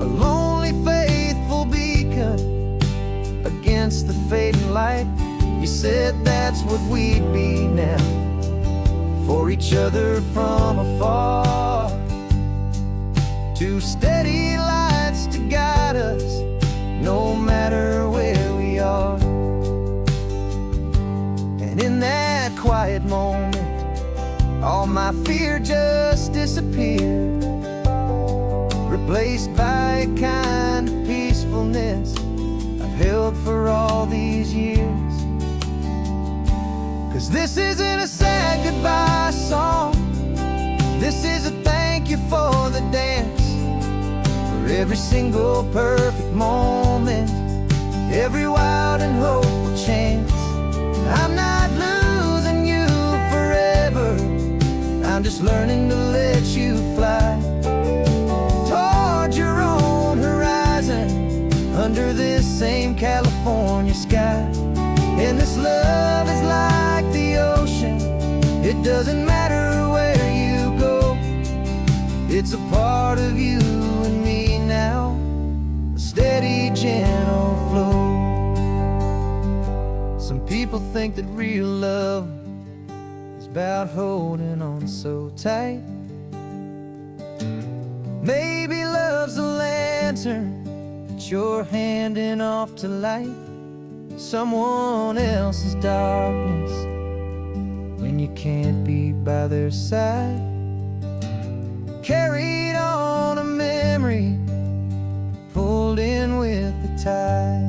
lonely, faithful beacon against the fading light. You said that's what we'd be now, for each other from afar. Two steady lights to guide us, no matter where we are. And in that quiet moment, all my fear just disappeared, replaced by a kind of peacefulness I've held for all these years. 'Cause this isn't a sad goodbye song, this is a thank you for the dance, for every single perfect moment, every wild and hopeful chance. I'm not losing you forever, I'm just learning to let you fly towards your own horizon, under this same California sky. And this love is like the ocean, it doesn't matter where you go, it's a part of you and me now, a steady, gentle flow. Some people think that real love is about holding on so tight. Maybe love's a lantern that you're handing off to light someone else's darkness when you can't be by their side. Carried on a memory, pulled in with the tide.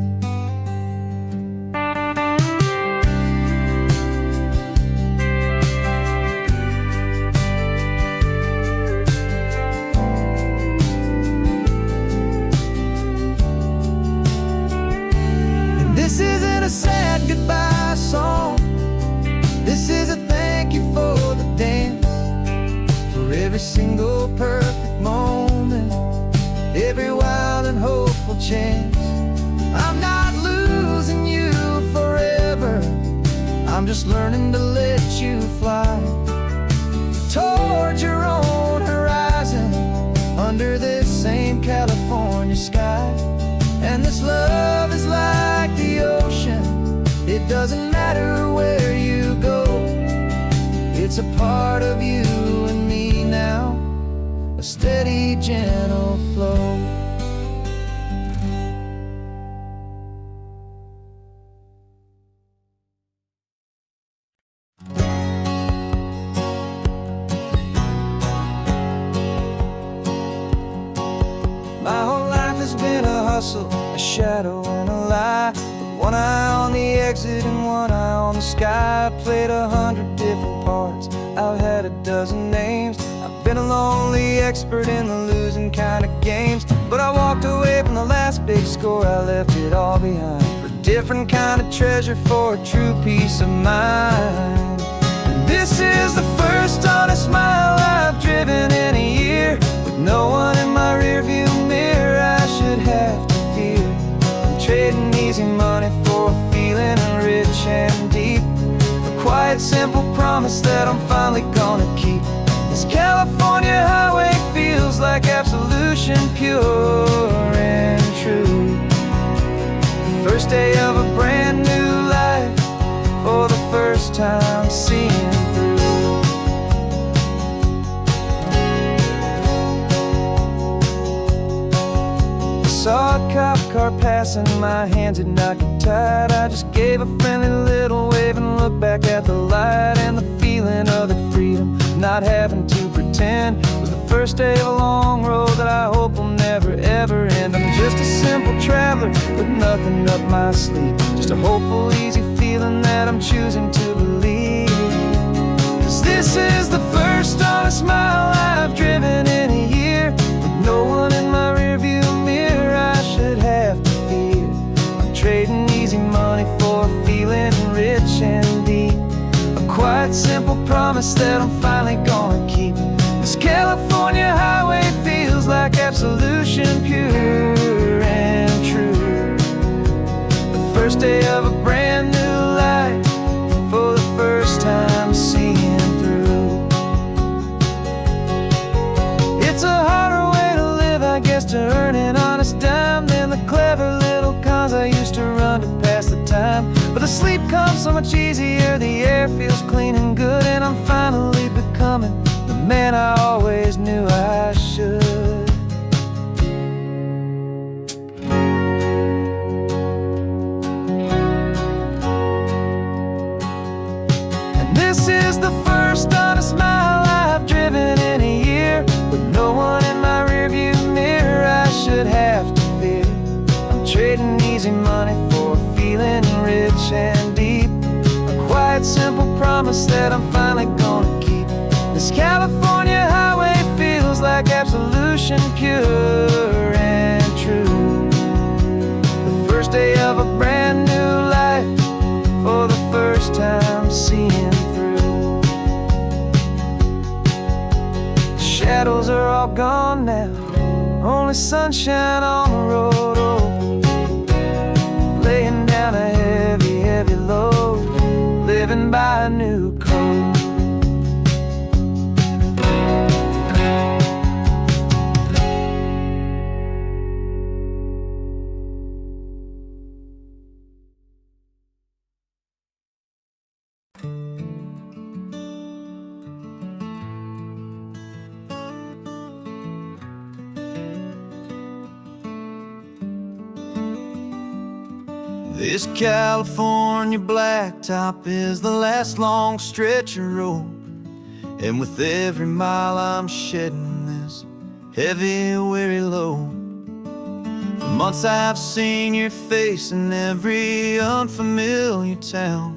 This isn't a sad goodbye song, this is a thank you for the dance, for every single perfect moment, every wild and hopeful chance. I'm not losing you forever, I'm just learning to let you fly towards your own horizon, under this same California sky. And this love is like the ocean, it doesn't matter where you go, it's a part of you and me now, a steady, gentle flow. hustle, a shadow and a lie. With one eye on the exit and one eye on the sky. I played 100 different parts, I've had a dozen names. I've been a lonely expert in the losing kind of games. But I walked away from the last big score, I left it all behind for a different kind of treasure, for a true peace of mind. And this is the first honest mile I've driven in a year, with no one in my rearview mirror I should have to fear. I'm trading easy money for a feeling rich and deep, a quiet simple promise that I'm finally gonna keep. This California highway feels like absolution, pure and true. The first day of a brand new life, for the first time seeing through. Saw a cop car passing, my hands had not got tied. I just gave a friendly little wave and looked back at the light. And the feeling of the freedom, not having to pretend, was the first day of a long road that I hope will never ever end. I'm just a simple traveler with nothing up my sleeve, just a hopeful easy feeling that I'm choosing to believe. 'Cause this is the first honest mile I've driven in a year, with no one in my rearview mirror I should have to fear. I'm trading easy money for a feeling rich and deep, a quiet simple promise that I'm finally gonna keep. This California highway feels like absolution, pure and true. The first day of a brand new life, for the first time seeing through. It's a harder way to live, I guess, to earn an honest dime than the clever little cons I used to run to pass the time. But the sleep comes so much easier, the air feels clean and good, and I'm finally becoming the man I always knew I should. And this is the first honest mile I've driven in a year, with no one in my rearview mirror I should have to fear. I'm trading easy money for a feeling rich and deep, a quiet simple promise that I'm finally gonna keep. This California highway feels like absolution, pure and true. The first day of a brand new life, for the first time seeing through. The shadows are all gone now, only sunshine on the road. Oh, laying down a heavy, heavy load, living by a new code. This California blacktop is the last long stretch of road, and with every mile I'm shedding this heavy, weary load. For months I've seen your face in every unfamiliar town,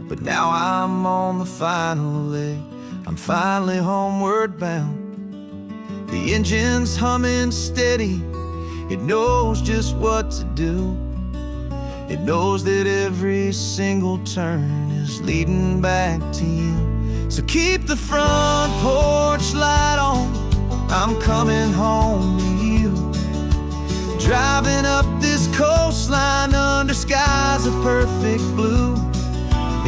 but now I'm on the final leg, I'm finally homeward bound. The engine's humming steady, it knows just what to do. It knows that every single turn is leading back to you. So keep the front porch light on, I'm coming home to you. Driving up this coastline under skies of perfect blue.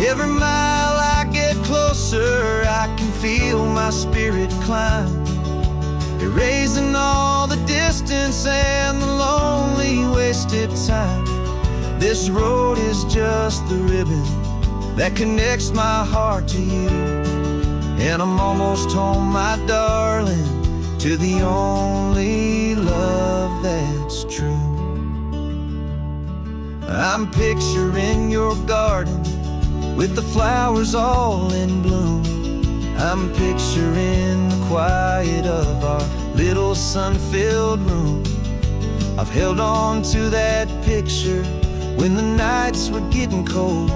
Every mile I get closer, I can feel my spirit climb, erasing all the distance and the lonely wasted time. This road is just the ribbon that connects my heart to you, and I'm almost home, my darling, to the only love that's true. I'm picturing your garden with the flowers all in bloom. I'm picturing the quiet of our little sun-filled room. I've held on to that picture when the nights were getting cold.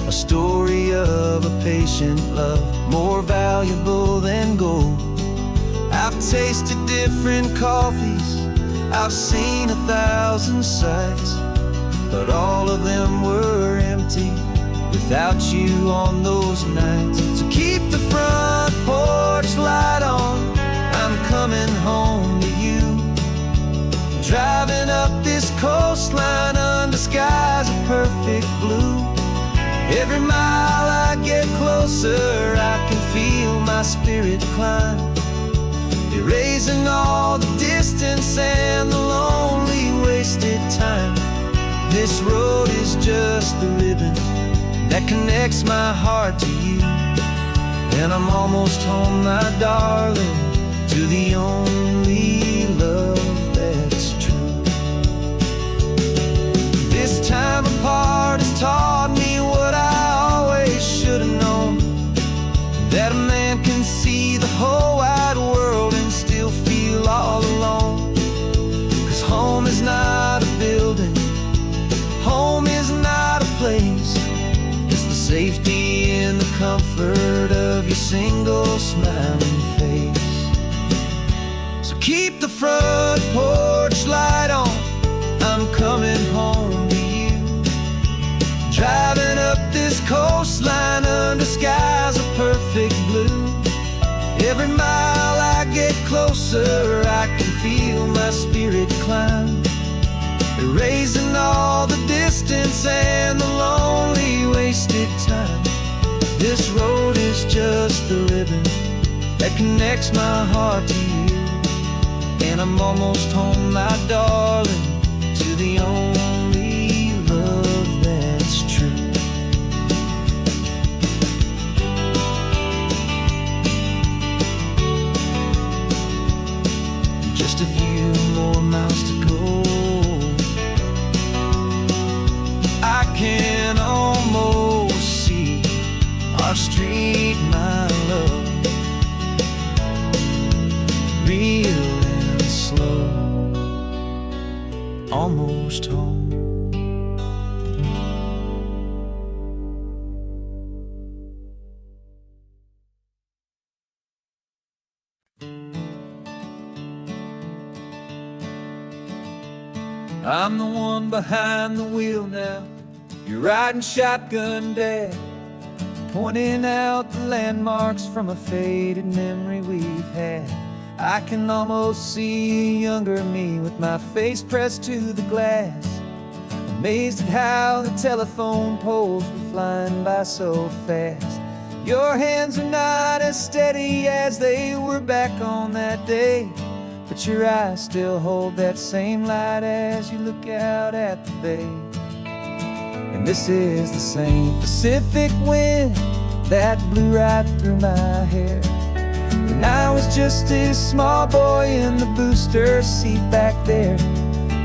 A story of a patient love, more valuable than gold. I've tasted different coffees, I've seen 1,000 sights, but all of them were empty without you on those nights. So keep the front porch light on, I'm coming home to you. Driving up this coastline under skies of perfect blue. Every mile I get closer, I can feel my spirit climb, erasing all the distance and the lonely wasted time. This road is just the ribbon that connects my heart to you. And I'm almost home, my darling, to the only love that's true. This time apart has taught me what I always should have known, that a man can see the whole wide world and still feel all alone. 'Cause home is not a building, home is not a place, it's the safety and the comfort of your single smiling face. So keep the front porch light on, I'm coming home to you. Driving up this coastline under skies of perfect blue. Every mile I get closer, I can feel my spirit climb, erasing all the distance and the lonely wasted time. This road is just the ribbon that connects my heart to you. And I'm almost home, my darling, to the only love that's true. Just a few more miles to go, I can almost see our street, my love, real and slow, almost home. I'm the one behind the wheel now, you're riding shotgun, Dad, pointing out the landmarks from a faded memory we've had. I can almost see a younger me with my face pressed to the glass, amazed at how the telephone poles were flying by so fast. Your hands are not as steady as they were back on that day, but your eyes still hold that same light as you look out at the bay. And this is the same Pacific wind that blew right through my hair when I was just a small boy in the booster seat back there.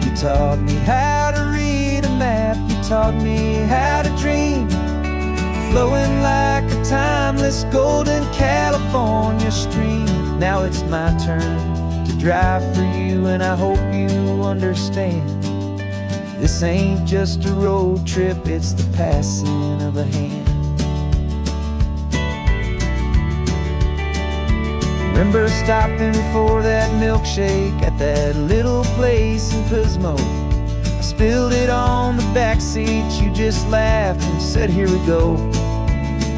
You taught me how to read a map, you taught me how to dream, flowing like a timeless golden California stream. Now it's my turn to drive for you, and I hope you understand. This ain't just a road trip, it's the passing of a hand. Remember stopping for that milkshake at that little place in Pismo? I spilled it on the back seat, you just laughed and said, here we go.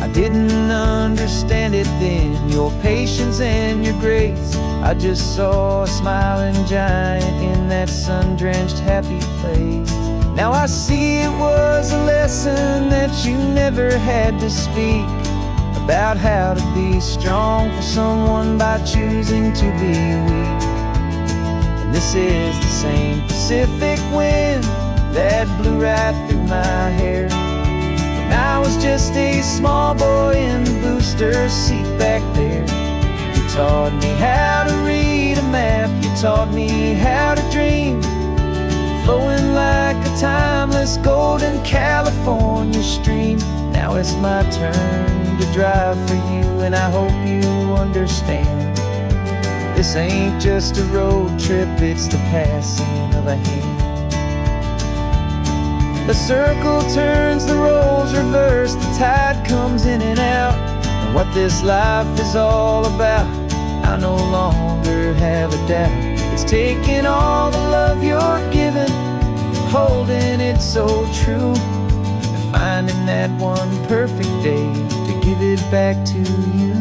I didn't understand it then, your patience and your grace. I just saw a smiling giant in that sun-drenched happy place. Now I see it was a lesson that you never had to speak, about how to be strong for someone by choosing to be weak. And this is the same Pacific wind that blew right through my hair when I was just a small boy in the booster seat back there. You taught me how to read a map, you taught me how to dream, flowing like a timeless golden California stream. Now it's my turn to drive for you, and I hope you understand. This ain't just a road trip, it's the passing of a hand. The circle turns, the roles reverse, the tide comes in and out. And what this life is all about, I no longer have a doubt. It's taking all the love you're given, holding it so true, and finding that one perfect day to give it back to you.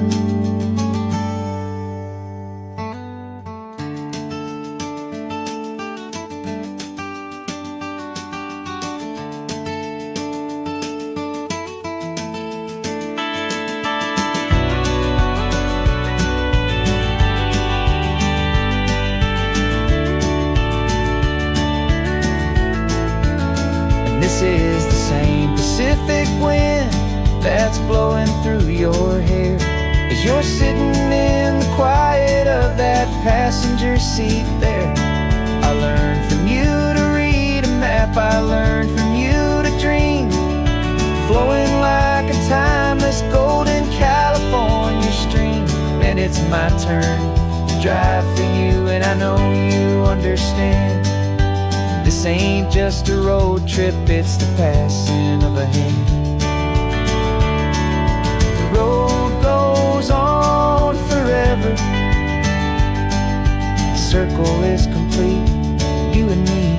This is the same Pacific wind that's blowing through your hair as you're sitting in the quiet of that passenger seat there. I learned from you to read a map, I learned from you to dream, flowing like a timeless golden California stream. And it's my turn to drive for you, and I know you understand. This ain't just a road trip, it's the passing of a hand. The road goes on forever, the circle is complete, you and me,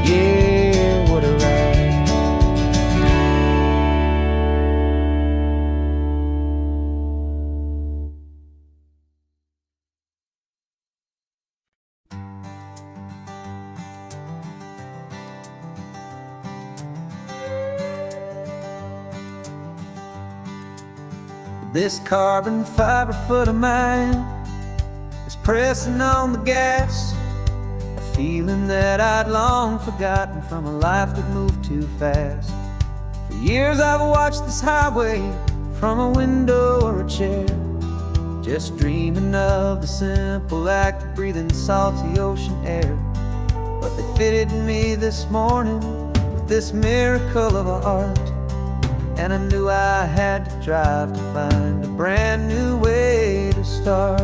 yeah, what a ride. This carbon fiber foot of mine is pressing on the gas, a feeling that I'd long forgotten from a life that moved too fast. For years I've watched this highway from a window or a chair, just dreaming of the simple act of breathing salty ocean air. But they fitted me this morning with this miracle of art, and I knew I had to drive to find a brand new way to start.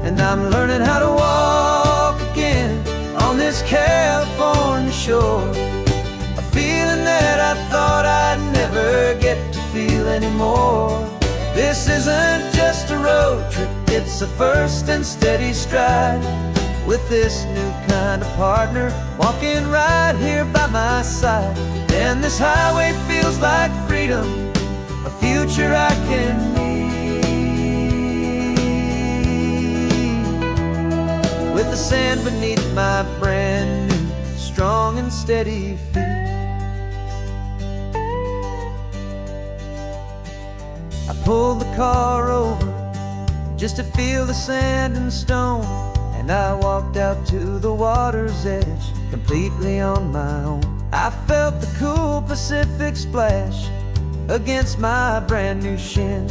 And I'm learning how to walk again on this California shore, a feeling that I thought I'd never get to feel anymore. This isn't just a road trip, it's a first and steady stride, with this new kind of partner walking right here by my side. And this highway feels like freedom, a future I can need, with the sand beneath my brand new strong and steady feet. I pulled the car over just to feel the sand and stone, and I walked out to the water's edge, completely on my own. I felt the cool Pacific splash against my brand new shin,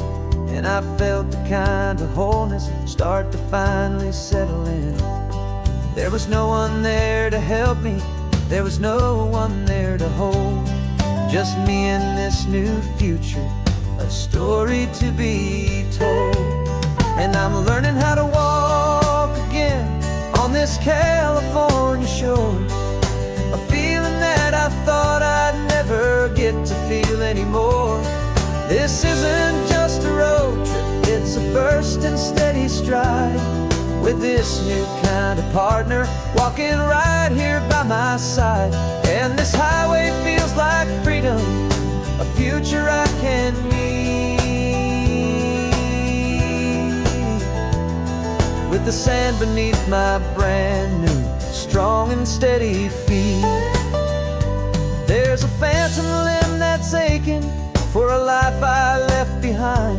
and I felt the kind of wholeness start to finally settle in. There was no one there to help me, there was no one there to hold, just me and this new future, a story to be told. And I'm learning how to walk again on this California shore, a feeling that I thought I'd never get to feel anymore. This isn't just a road trip, it's a first and steady stride, with this new kind of partner walking right here by my side. And this highway feels like freedom, a future I can need, with the sand beneath my brand new strong and steady feet. There's a phantom limb that's aching for a life I left behind,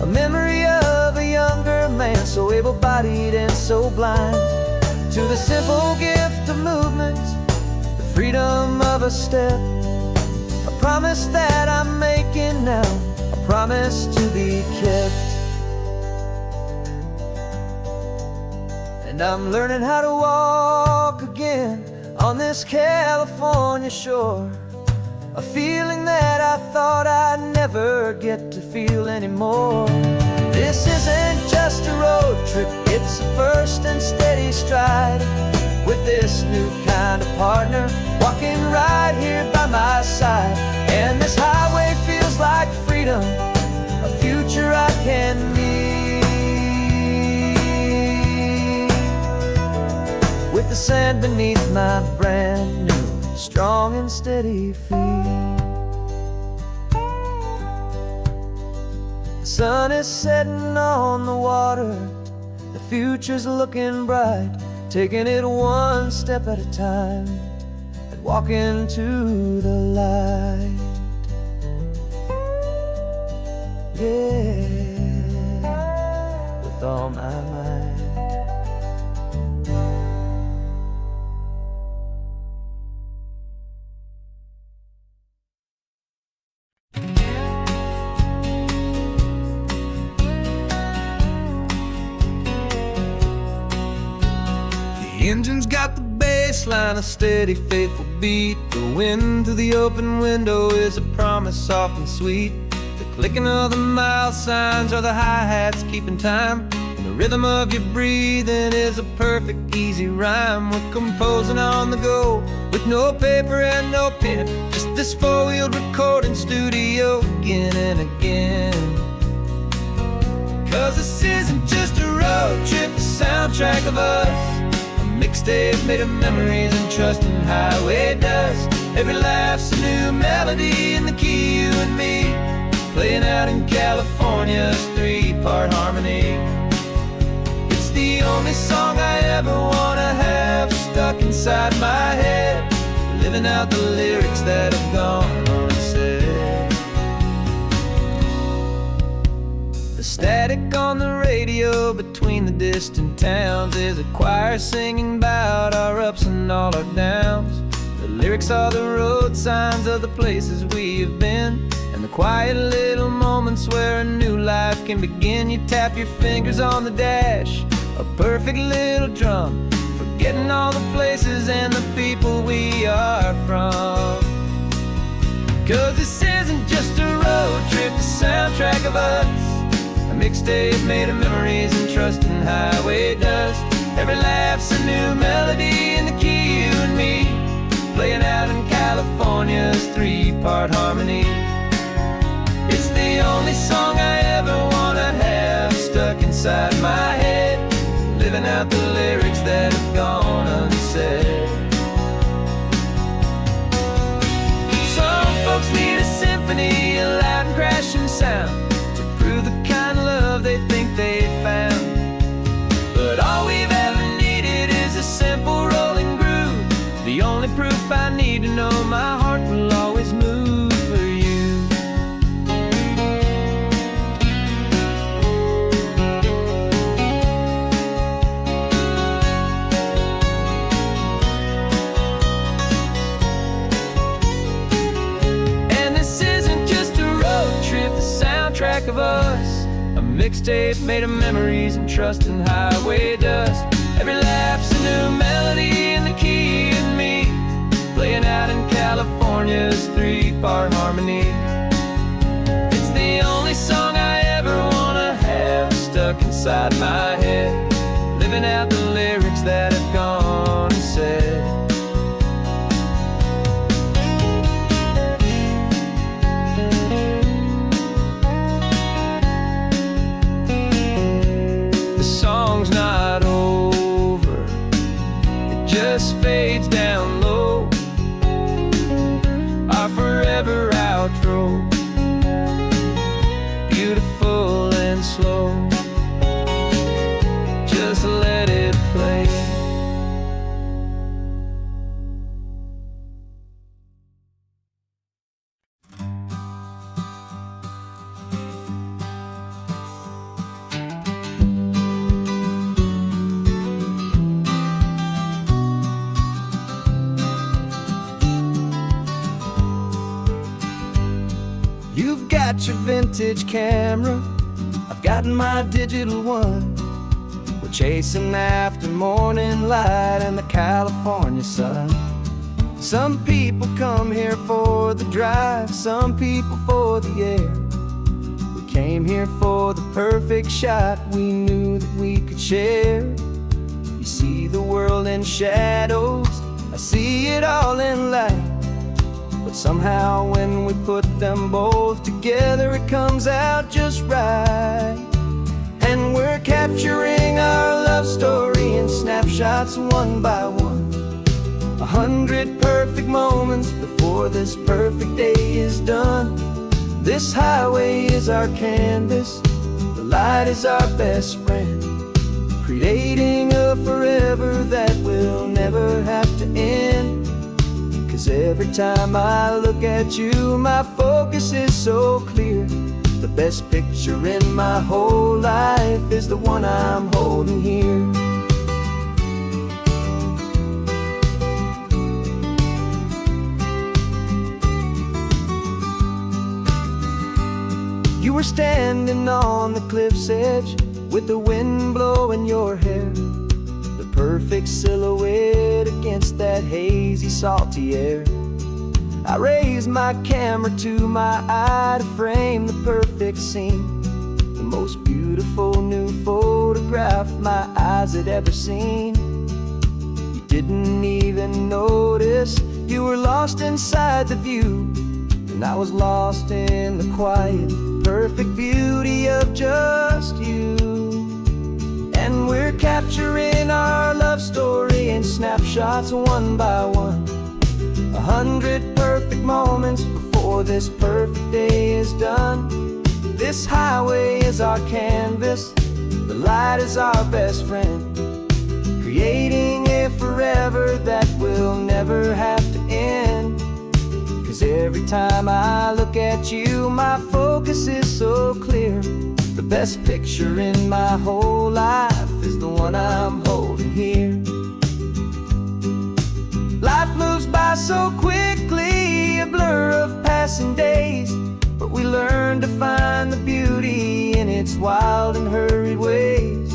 a memory of a younger man, so able-bodied and so blind, to the simple gift of movement, the freedom of a step, a promise that I'm making now, a promise to be kept. And I'm learning how to walk again on this California shore, a feeling that I thought I'd never get to feel anymore. This isn't just a road trip, it's a first and steady stride. With this new kind of partner, walking right here by my side. And this highway feels like freedom, a future I can meet. With the sand beneath my brand new, strong and steady feet. The sun is setting on the water, the future's looking bright. Taking it one step at a time and walking to the light. Yeah, with all my might. The engine's got the bass line, a steady, faithful beat. The wind through the open window is a promise soft and sweet. The clicking of the mile signs are the hi-hats keeping time. And the rhythm of your breathing is a perfect, easy rhyme. We're composing on the go with no paper and no pen. Just this four-wheeled recording studio again and again. 'Cause this isn't just a road trip, the soundtrack of us. Mixtape made of memories and trust in highway dust. Every laugh's a new melody in the key, you and me, playing out in California's three-part harmony. It's the only song I ever wanna have stuck inside my head, living out the lyrics that have gone unsaid. The static on the radio between the distant towns is a choir singing about our ups and all our downs. The lyrics are the road signs of the places we have been, and the quiet little moments where a new life can begin. You tap your fingers on the dash, a perfect little drum, forgetting all the places and the people we are from. 'Cause this isn't just a road trip, the soundtrack of us. A mixtape made of memories and trust in highway dust. Every laugh's a new melody in the key, you and me, playing out in California's three-part harmony. It's the only song I ever wanna have stuck inside my head, living out the lyrics that have gone unsaid. Some folks need a symphony, a loud and crashing sound, the kind of love they think they found. But all we've ever needed is a simple rolling groove, the only proof I need to know my heart will always move for you. And this isn't just a road trip, the soundtrack of us. A mixtape made of memories and trust in highway dust. Every laugh's a new melody in the key, and me, playing out in California's three-part harmony. It's the only song I ever wanna have stuck inside my head, living out the lyrics that have gone unsaid. Not over, it just fades down low, our forever outro, beautiful and slow. Just let it play. You've got your vintage camera, I've got my digital one. We're chasing after morning light and the California sun. Some people come here for the drive, some people for the air. We came here for the perfect shot we knew that we could share. You see the world in shadows, I see it all in light. But somehow when we put them both together, it comes out just right. And we're capturing our love story in snapshots one by one. 100 perfect moments before this perfect day is done. This highway is our canvas, the light is our best friend, creating a forever that will never have to end. 'Cause every time I look at you, my focus is so clear. The best picture in my whole life is the one I'm holding here. You were standing on the cliff's edge with the wind blowing your hair, the perfect silhouette against that hazy, salty air. I raised my camera to my eye to frame the perfect scene, the most beautiful new photograph my eyes had ever seen. You didn't even notice you were lost inside the view, and I was lost in the quiet, perfect beauty of just you. And we're capturing our love story in snapshots one by one. 100 perfect moments before this perfect day is done. This highway is our canvas, the light is our best friend, creating a forever that will never have to end. 'Cause every time I look at you, my focus is so clear. The best picture in my whole life is the one I'm holding here. Life moves by so quickly, a blur of passing days, but we learn to find the beauty in its wild and hurried ways.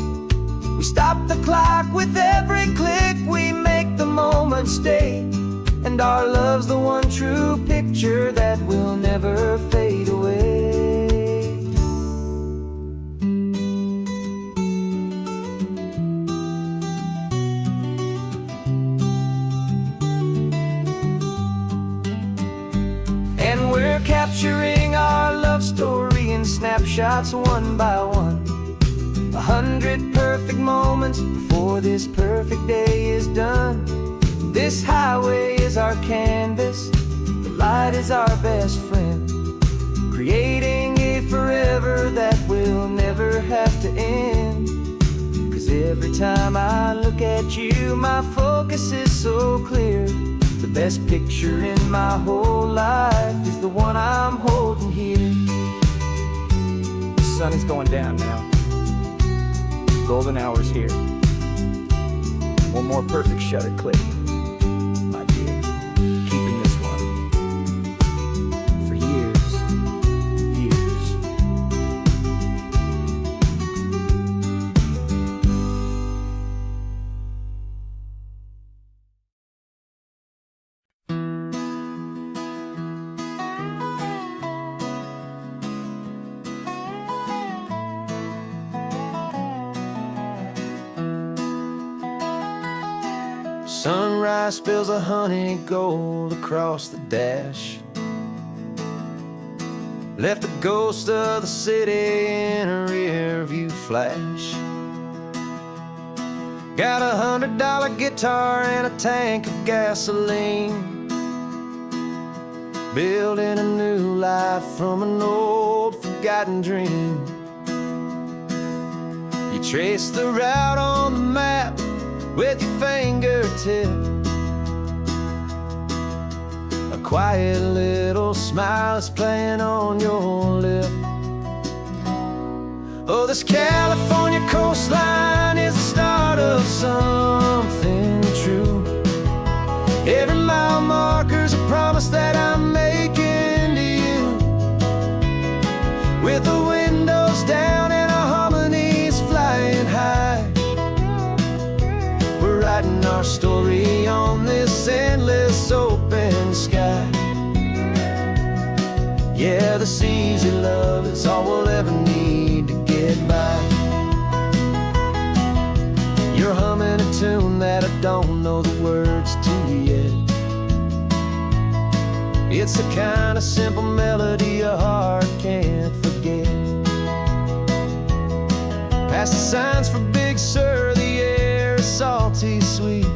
We stop the clock with every click, we make the moment stay, and our love's the one true picture that will never fade away. And we're capturing our love story in snapshots one by one. 100 perfect moments before this perfect day is done. This highway is our canvas, the light is our best friend, creating a forever that will never have to end. 'Cause every time I look at you, my focus is so clear. The best picture in my whole life is the one I'm holding here. The sun is going down now. Golden hour's here. One more perfect shutter click, my dear, keeping this one for years, years. Sunrise spills a honey gold across the dash, left the ghost of the city in a rear view flash. Got a $100 guitar and a tank of gasoline, building a new life from an old forgotten dream. You trace the route on the map with your fingertip, a quiet little smile is playing on your lip. Oh, this California coastline is the start of something true. Every mile marker's a promise that I'm making to you. With the windows down and our harmonies flying high, writing our story on this endless open Yeah, this easy love is all we'll ever need to get by. You're humming a tune that I don't know the words to yet. It's the kind of simple melody a heart can't forget. Past the signs for Big Sur, the air is salty sweet.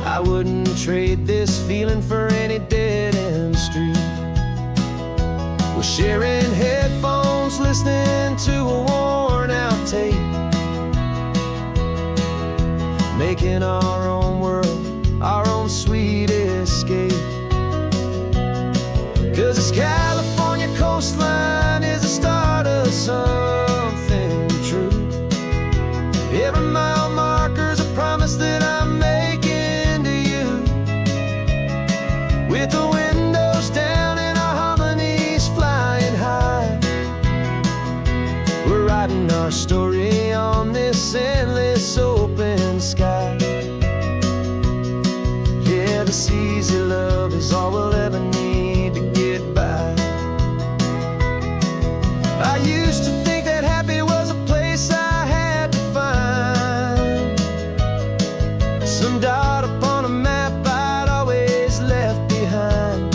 I wouldn't trade this feeling for any dead-end street. We're sharing headphones, listening to a worn-out tape, making our own world, our own sweet escape. 'Cause this California coastline is the start of something true. Every mile marker's a promise that I'm making to you. With the windows down and our harmonies flying high, we're writing our story on this endless open sky. Yeah, this easy love is all we'll ever need to get by. I used to think that happy was a place I had to find, some dot upon a map I'd always left behind.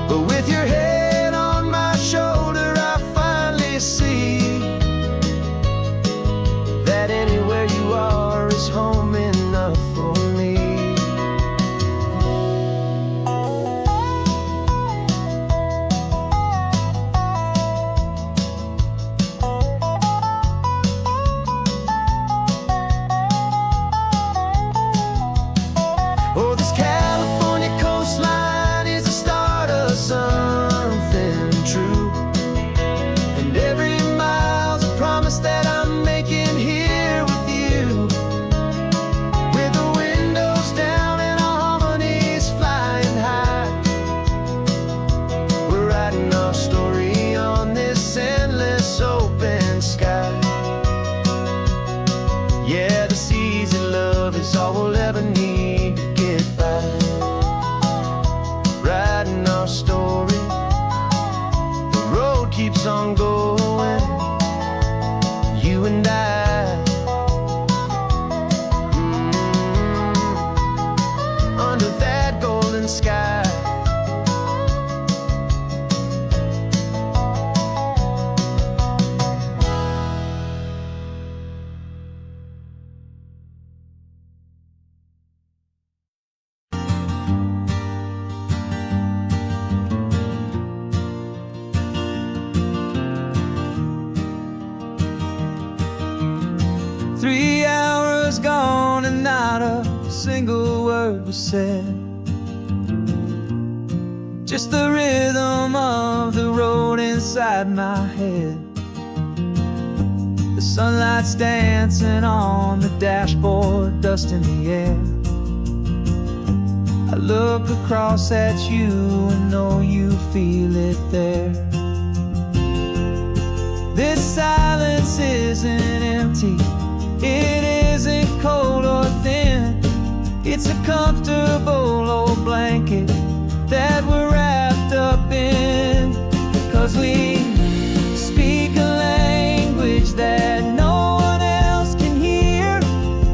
But with your head on my shoulder, I finally see that anywhere you are is home enough for me. Oh, this California coastline is the start of something true. And every mile's a promise that I'm making here with you. With the windows down and our harmonies flying high, we're writing our story on this endless open sky. Yeah, this easy love is all we'll ever need to get by. Writing our story, the road keeps on going, you and I. Under that golden sky. Three hours gone and not a single word was said. Just the rhythm of the road inside my head. The sunlight's dancing on the dashboard, dust in the air. I look across at you and know you feel it there. This silence isn't empty, it isn't cold or thin. It's a comfortable old blanket that we're wrapped up in. 'Cause we speak a language that no one else can hear.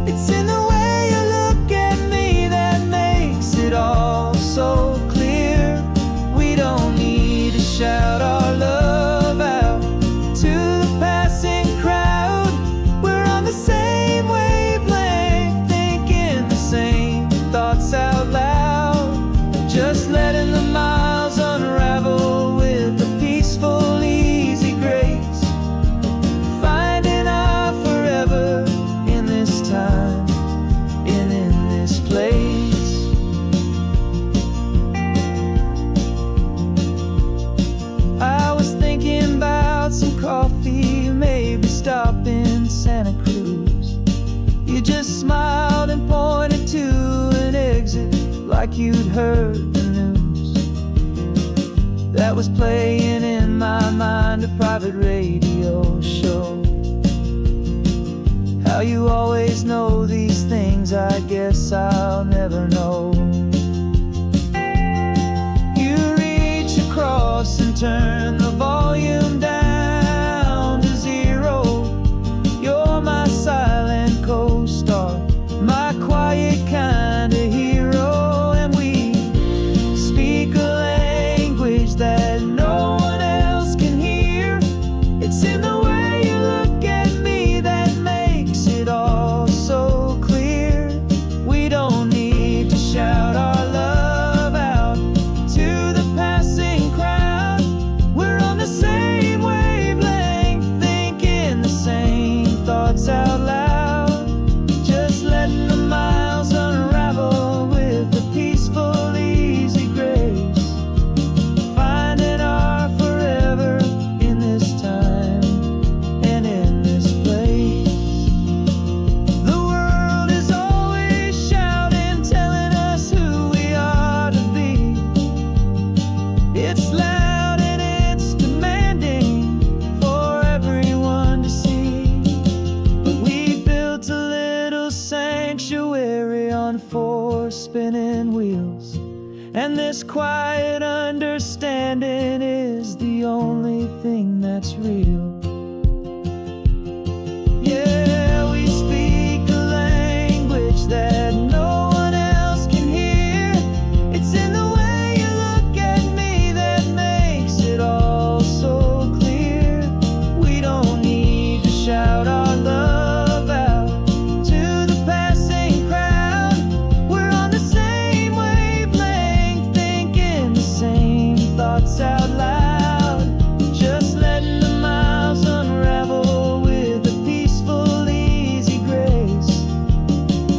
It's in the way you look at me that makes it all so clear. We don't need to shout our love out to the passing crowd. We're on the same wavelength, thinking the same thoughts out loud. Just letting the miles unravel with a peaceful, easy grace. Finding our forever in this time and in this place. I was thinking about some coffee, maybe stop in Santa Cruz. You just smiled and pointed to an exit like you'd heard the news. That was playing in my mind, a private radio show. How you always know these things, I guess I'll never know. And this quiet understanding is the only thing that's real. Yeah, we speak a language that no one else can hear. It's in the way you look at me that makes it all so clear. We don't need to shout our love out to the passing crowd. We're on the same wavelength, thinking the same thoughts out loud. Just letting the miles unravel with a peaceful, easy grace.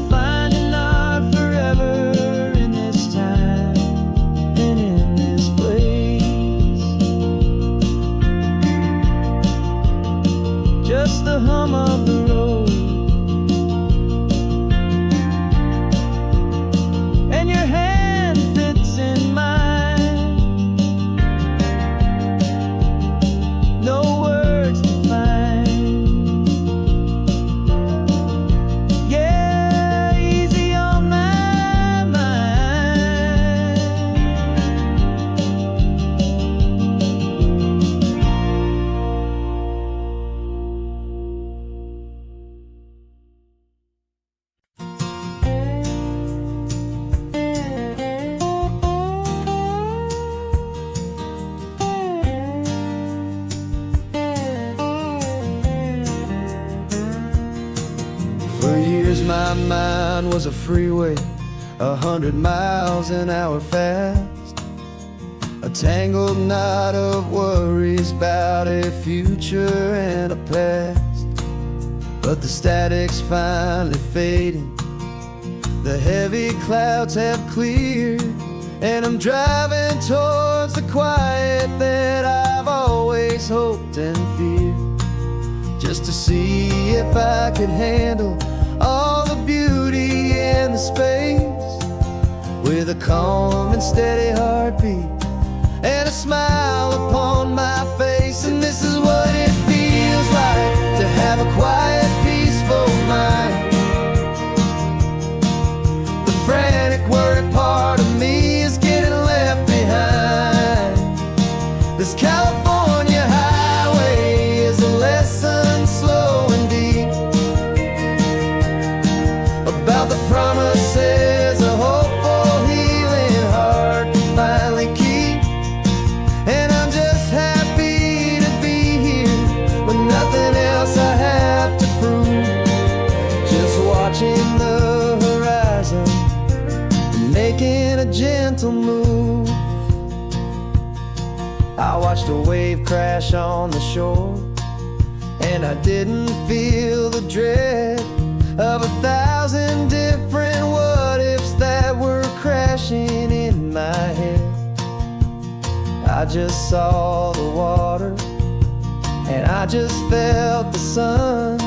Finding our forever in this time and in this place. Just the hum of the road and your hand fits in mine. No words to find. Yeah, easy on my mind. For years my mind was a freeway, 100 miles an hour fast. A tangled knot of worries about a future and a past. But the static's finally fading, the heavy clouds have cleared, and I'm driving towards the quiet that I've always hoped and feared. Just to see if I could handle all the beauty and the space, with a calm and steady heartbeat and a smile upon my face. And this is what it feels like to have a quiet, peaceful mind. The frantic, worried part of me is getting left behind. This California highway is a lesson slow and deep about the promises a hopeful, healing heart can finally keep. And I'm just happy to be here with nothing else I have to prove. Just watching the horizon and making a gentle move. I watched a wave crash on the shore, and I didn't feel the dread of 1,000 different what-ifs that were crashing in my head. I just saw the water, and I just felt the sun.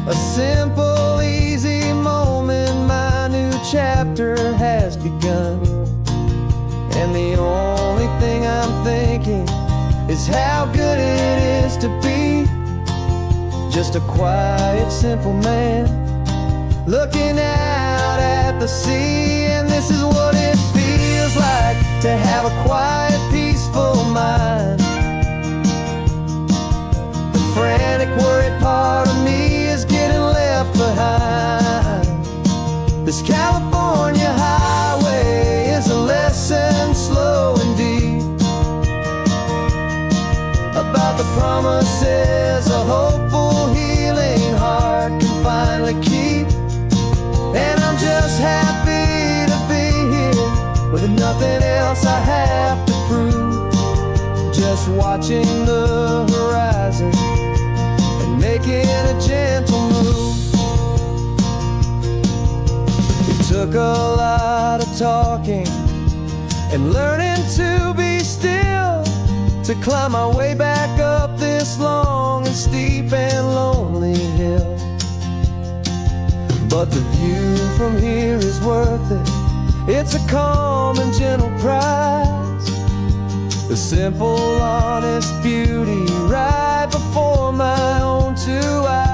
A simple, easy moment, my new chapter has begun. And the only thing I'm thinking is how good it is to be just a quiet, simple man looking out at the sea. And this is what it feels like to have a quiet, peaceful mind. The frantic, worried part of me is getting left behind. This California highway is a lesson slow and deep about the promises a hopeful, healing heart can finally keep. And I'm just happy to be here with nothing else I have to prove. Just watching the horizon and making a gentle move. It took a lot of talking and learning to be still to climb my way back up this long and steep and lonely hill. But the view from here is worth it. It's a calm and gentle prize, the simple, honest beauty right before my own two eyes.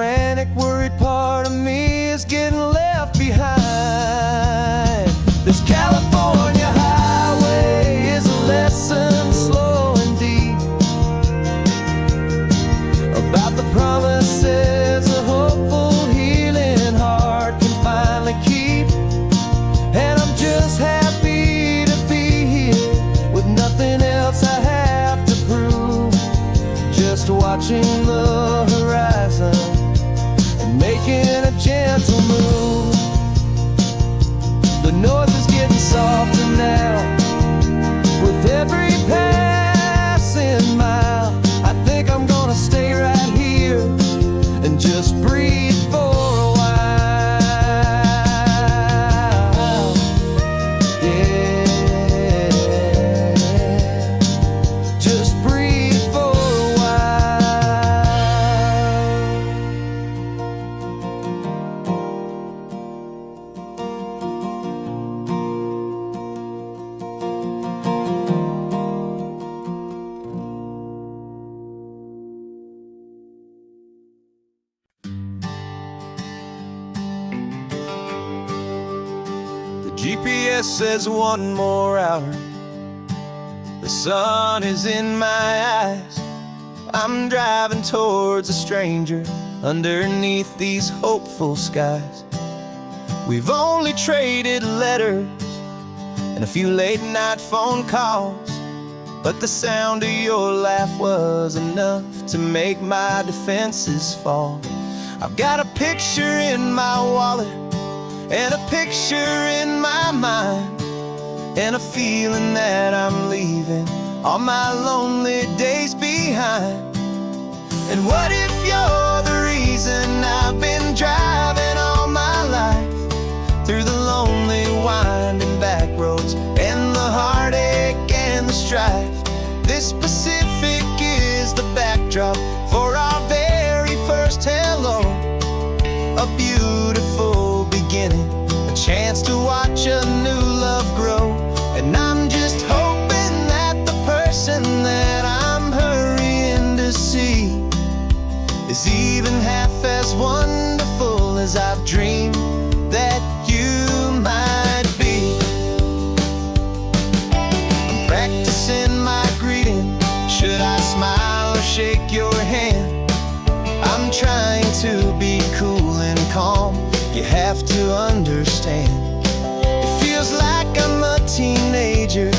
frantic, worried part of me is getting left behind. This California highway is a lesson slow and deep about the promises a hopeful, healing heart can finally keep. And I'm just happy to be here with nothing else I have to prove, just watching the horizon and making a gentle move. The noise is getting softer now with every passing mile. I think I'm gonna stay right here and just breathe for a while. Yeah, just breathe for a GPS says 1 more hour. The sun is in my eyes. I'm driving towards a stranger underneath these hopeful skies. We've only traded letters and a few late night phone calls, but the sound of your laugh was enough to make my defenses fall. I've got a picture in my wallet and a picture in my mind, and a feeling that I'm leaving all my lonely days behind. And what if you're the reason I've been driving all my life through the lonely winding back roads and the heartache and the strife? This Pacific is the backdrop for our very first hello, a beautiful beginning, a chance to watch a new love grow. And I'm just hoping that the person that I'm hurrying to see is even half as wonderful as I've dreamed that you might be. I'm practicing my greeting. Should I smile or shake your hand? I'm trying to be cool and calm. You have to understand, it feels like I'm a teenager.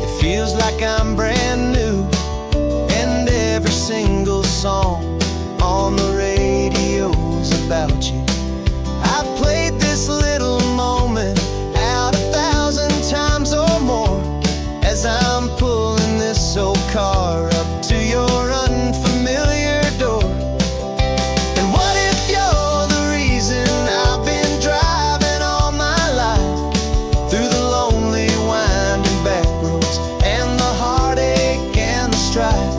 It feels like I'm brand new. And every single song on the radio's about you. I've played this little moment out 1,000 times or more as I'm pulling this old car up to your unfamiliar door. And what if you're the reason I've been driving all my life through the lonely winding back roads and the heartache and the strife?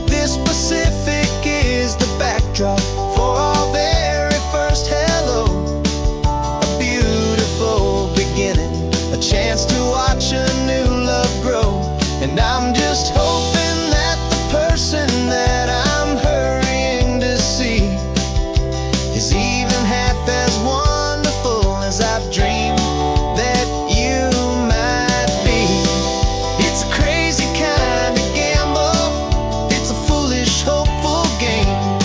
This Pacific is the backdrop for our very first hello, a beautiful beginning, a chance to watch a new love grow. And I'm just hoping that the person that I'm hurrying to see is even half as wonderful as I've dreamed that you might be. It's a crazy kind of gamble, it's a foolish, hopeful game,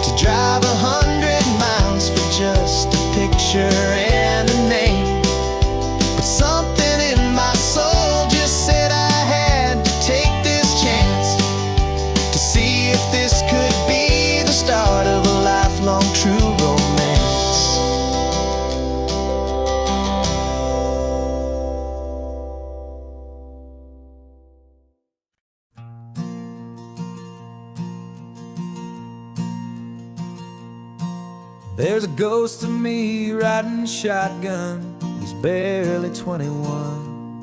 to drive 100 miles for just a picture and a name. But something in my soul just said I had to take this chance to see if this could be the start of a lifelong true romance. There's a ghost of me riding shotgun. He's barely 21,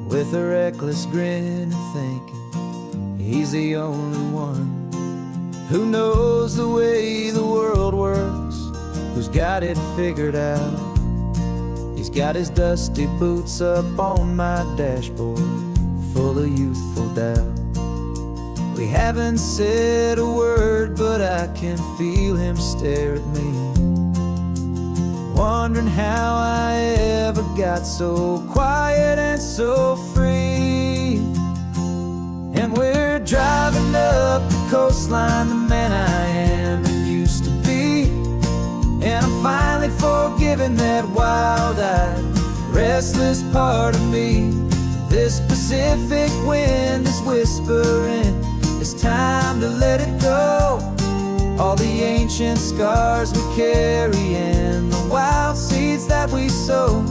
with a reckless grin and thinking he's the only one who knows the way the world works, who's got it figured out. He's got his dusty boots up on my dashboard, full of youthful doubt. We haven't said a word, but I can feel him stare at me, wondering how I ever got so quiet and so free. And we're driving up the coastline, the man I am and used to be. And I'm finally forgiving that wild-eyed, restless part of me. This Pacific wind is whispering, it's time to let it go. All the ancient scars we carry and the wild seeds that we sow.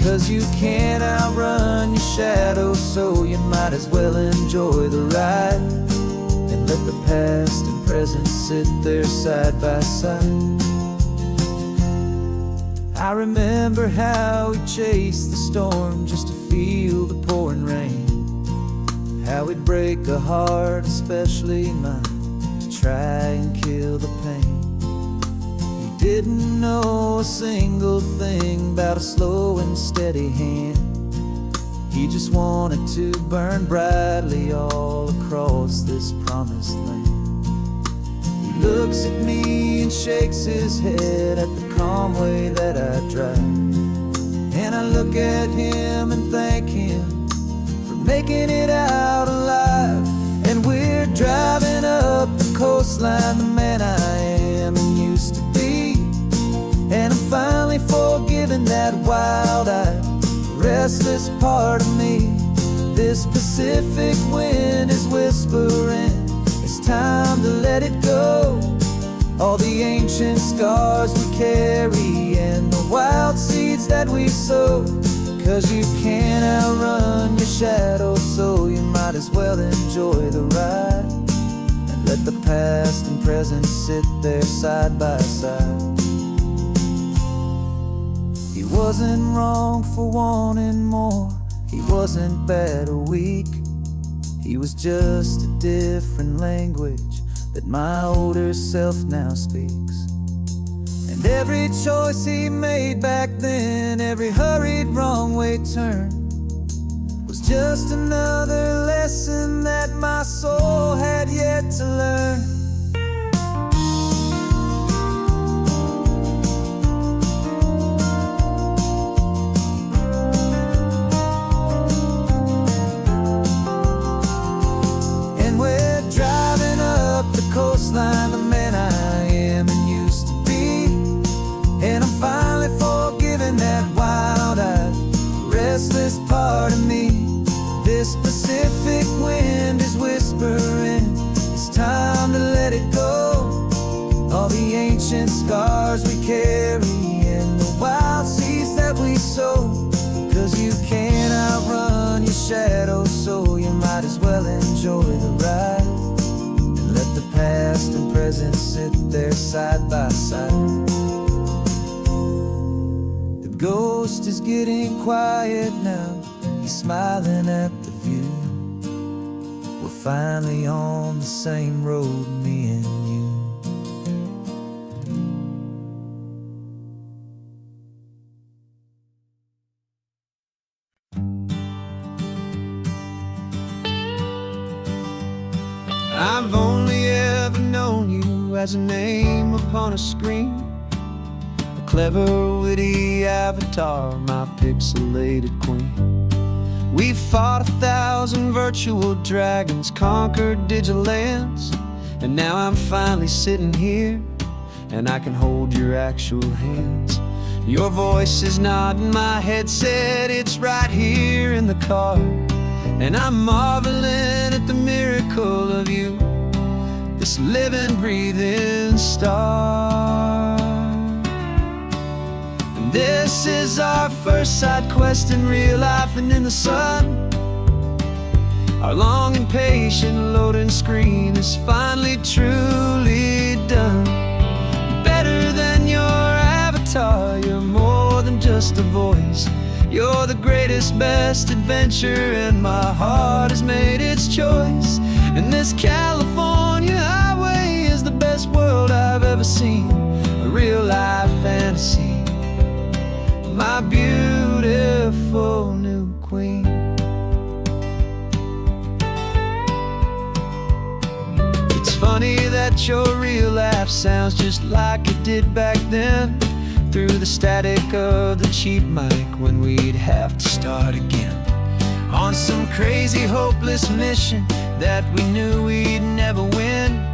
'Cause you can't outrun your shadow, so you might as well enjoy the ride and let the past and present sit there side by side. I remember how we chased the storm just to feel the pouring rain, how we'd break a heart, especially mine, to try and kill the pain. He didn't know a single thing about a slow and steady hand. He just wanted to burn brightly all across this promised land. He looks at me and shakes his head at the calm way that I drive, and I look at him and thank him for making it out alive. And we're driving up the coastline, the man I am and used to be. And I'm finally forgiving that wild-eyed, restless part of me. This Pacific wind is whispering, it's time to let it go. All the ancient scars we carry and the wild seeds that we sow. 'Cause you can't outrun your shadow, so you might as well enjoy the ride and let the past and present sit there side by side. He wasn't wrong for wanting more, he wasn't bad or weak. He was just a different language that my older self now speaks. And every choice he made back then, every hurried wrong way turn, was just another lesson that my soul had yet to learn. Coastline, the man I am and used to be. And I'm finally forgiving that wild-eyed, restless part of me. This Pacific wind is whispering, it's time to let it go. All the ancient scars we carry and the wild seeds that we sow. 'Cause you can't outrun your shadow, so you might as well enjoy the ride. Let the past and present sit there side by side. The ghost is getting quiet now, he's smiling at the view. We're finally on the same road, me and you. I've only ever known you as a name upon a screen, a clever, witty avatar, my pixelated queen. We fought 1,000 virtual dragons, conquered digital lands, and now I'm finally sitting here, and I can hold your actual hands. Your voice is not in my headset, it's right here in the car. And I'm marveling at the miracle of you, this living, breathing star. And this is our first side quest in real life and in the sun. Our long and patient loading screen is finally truly done. You're better than your avatar, you're more than just a voice. You're the greatest, best adventure, and my heart has made its choice. And this California highway is the best world I've ever seen, a real life fantasy, my beautiful new queen. that your real laugh sounds just like it did back then, through the static of the cheap mic when we'd have to start again, on some crazy hopeless mission that we knew we'd never win.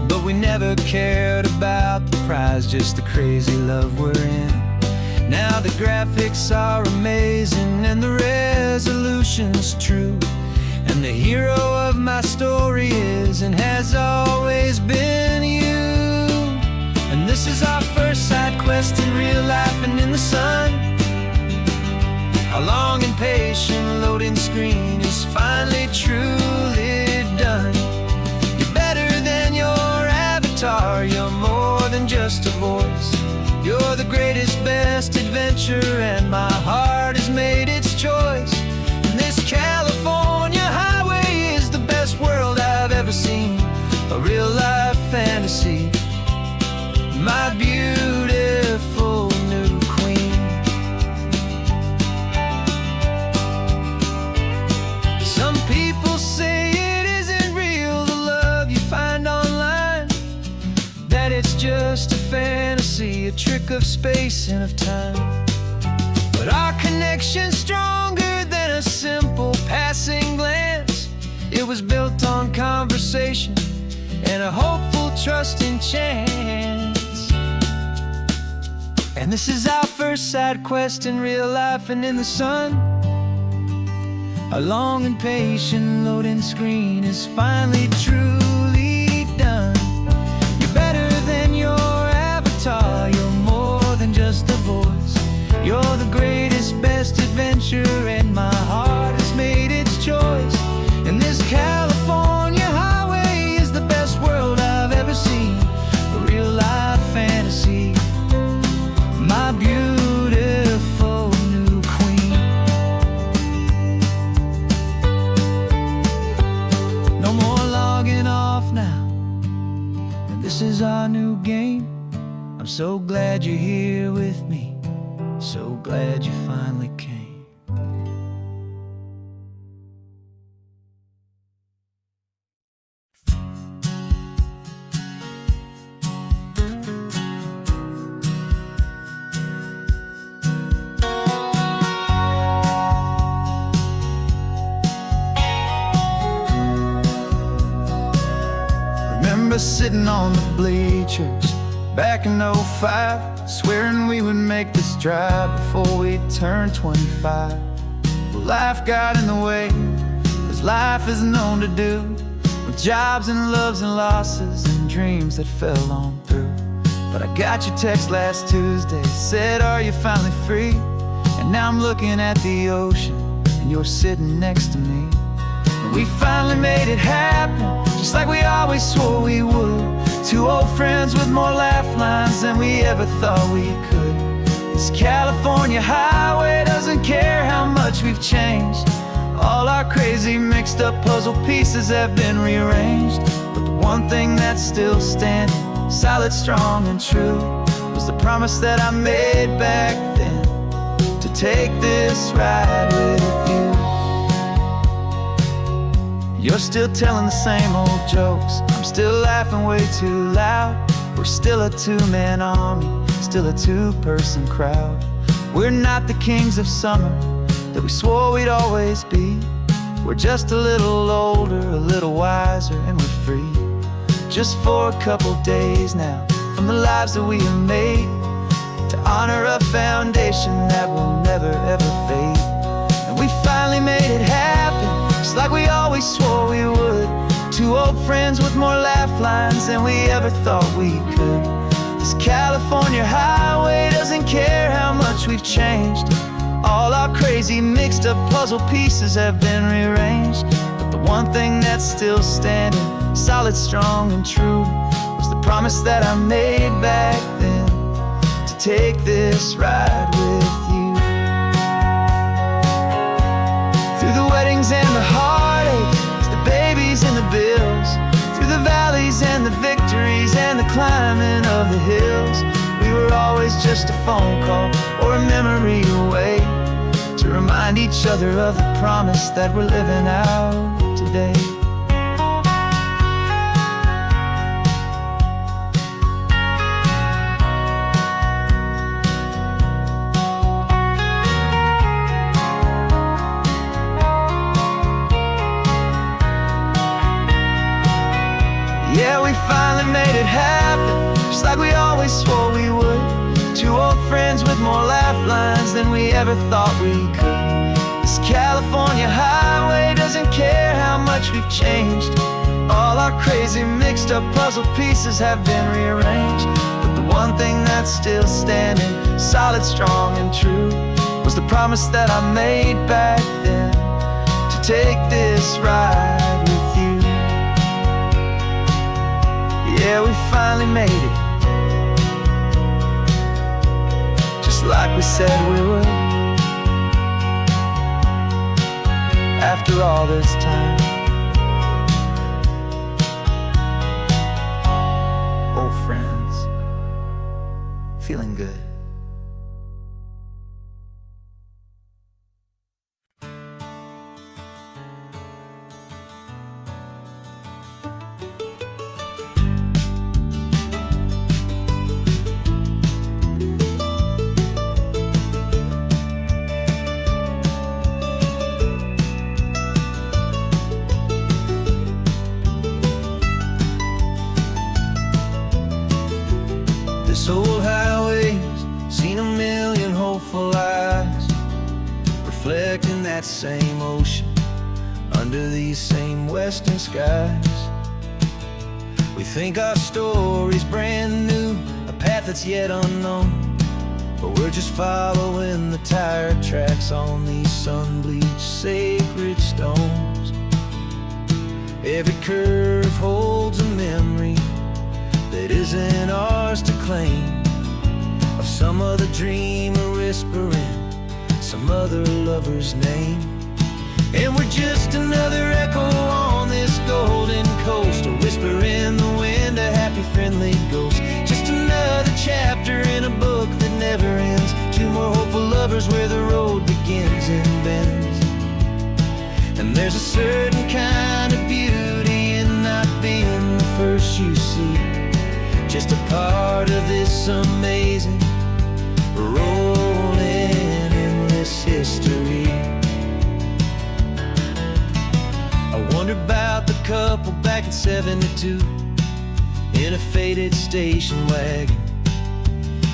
But we never cared about the prize, just the crazy love we're in. Now the graphics are amazing and the resolution's true, and the hero of my story is and has always been you. And this is our first side quest in real life and in the sun. Our long and patient loading screen is finally truly done. You're better than your avatar, you're more than just a voice. You're the greatest, best adventure, and my heart has made its choice. And this California highway is the best world I've ever seen, a real life fantasy, my beautiful new queen. Some people say it isn't real, the love you find online, that it's just a fantasy, a trick of space and of time. But our connection's stronger than a simple passing glance. It was built on conversation and a hopeful, trusting chance. And this is our first side quest in real life and in the sun. Our long and patient loading screen is finally truly done. You're better than your avatar, you're more than just a voice. You're the greatest, best adventure, and my heart has made its choice. And this California highway is the best world I've ever seen, a real life fantasy, my beautiful new queen. No more logging off now, and this is our new game. I'm so glad you're here with me, so glad you finally came. Remember sitting on the bleachers back in '05, swearing we would make this drive before we turned 25. Well, life got in the way, as life is known to do, with jobs and loves and losses and dreams that fell on through. But I got your text last Tuesday, said, are you finally free? And now I'm looking at the ocean, and you're sitting next to me. And we finally made it happen, just like we always swore we would. Two old friends with more laugh lines than we ever thought we could. This California highway doesn't care how much we've changed. All our crazy mixed up puzzle pieces have been rearranged. But the one thing that's still standing, solid, strong, and true, was the promise that I made back then, to take this ride with you. You're still telling the same old jokes, I'm still laughing way too loud. We're still a two-man army, still a two-person crowd. We're not the kings of summer that we swore we'd always be. We're just a little older, a little wiser, and we're free. Just for a couple days now, from the lives that we have made, to honor a foundation that will never ever fade. And we finally made it happen, just like we always swore we would. Two old friends with more laugh lines than we ever thought we could. This California highway doesn't care how much we've changed. All our crazy mixed up puzzle pieces have been rearranged. But the one thing that's still standing, solid, strong, and true, was the promise that I made back then, to take this ride with you. Through the weddings and the heartaches, the babies and the bills, through the valleys and the victories and the climbing of the hills, we were always just a phone call or a memory away, to remind each other of the promise that we're living out today. ever thought we could. This California highway doesn't care how much we've changed. All our crazy mixed up puzzle pieces have been rearranged, but the one thing that's still standing solid, strong and true was the promise that I made back then, to take this ride with you. Yeah, we finally made it, just like we said we would. After all this time, old friends, feeling good. This old highway's seen a million hopeful eyes, reflecting that same ocean under these same western skies. We think our story's brand new, a path that's yet unknown, but we're just following the tire tracks on these sun-bleached sacred stones. Every curve holds a memory that isn't ours to claim, of some other dreamer whispering some other lover's name. And we're just another echo on this golden coast, a whisper in the wind, a happy friendly ghost. Just another chapter in a book that never ends, two more hopeful lovers where the road begins and bends. And there's a certain kind of beauty in not being the first you see, just a part of this amazing, rolling endless history. I wonder about the couple back in '72 in a faded station wagon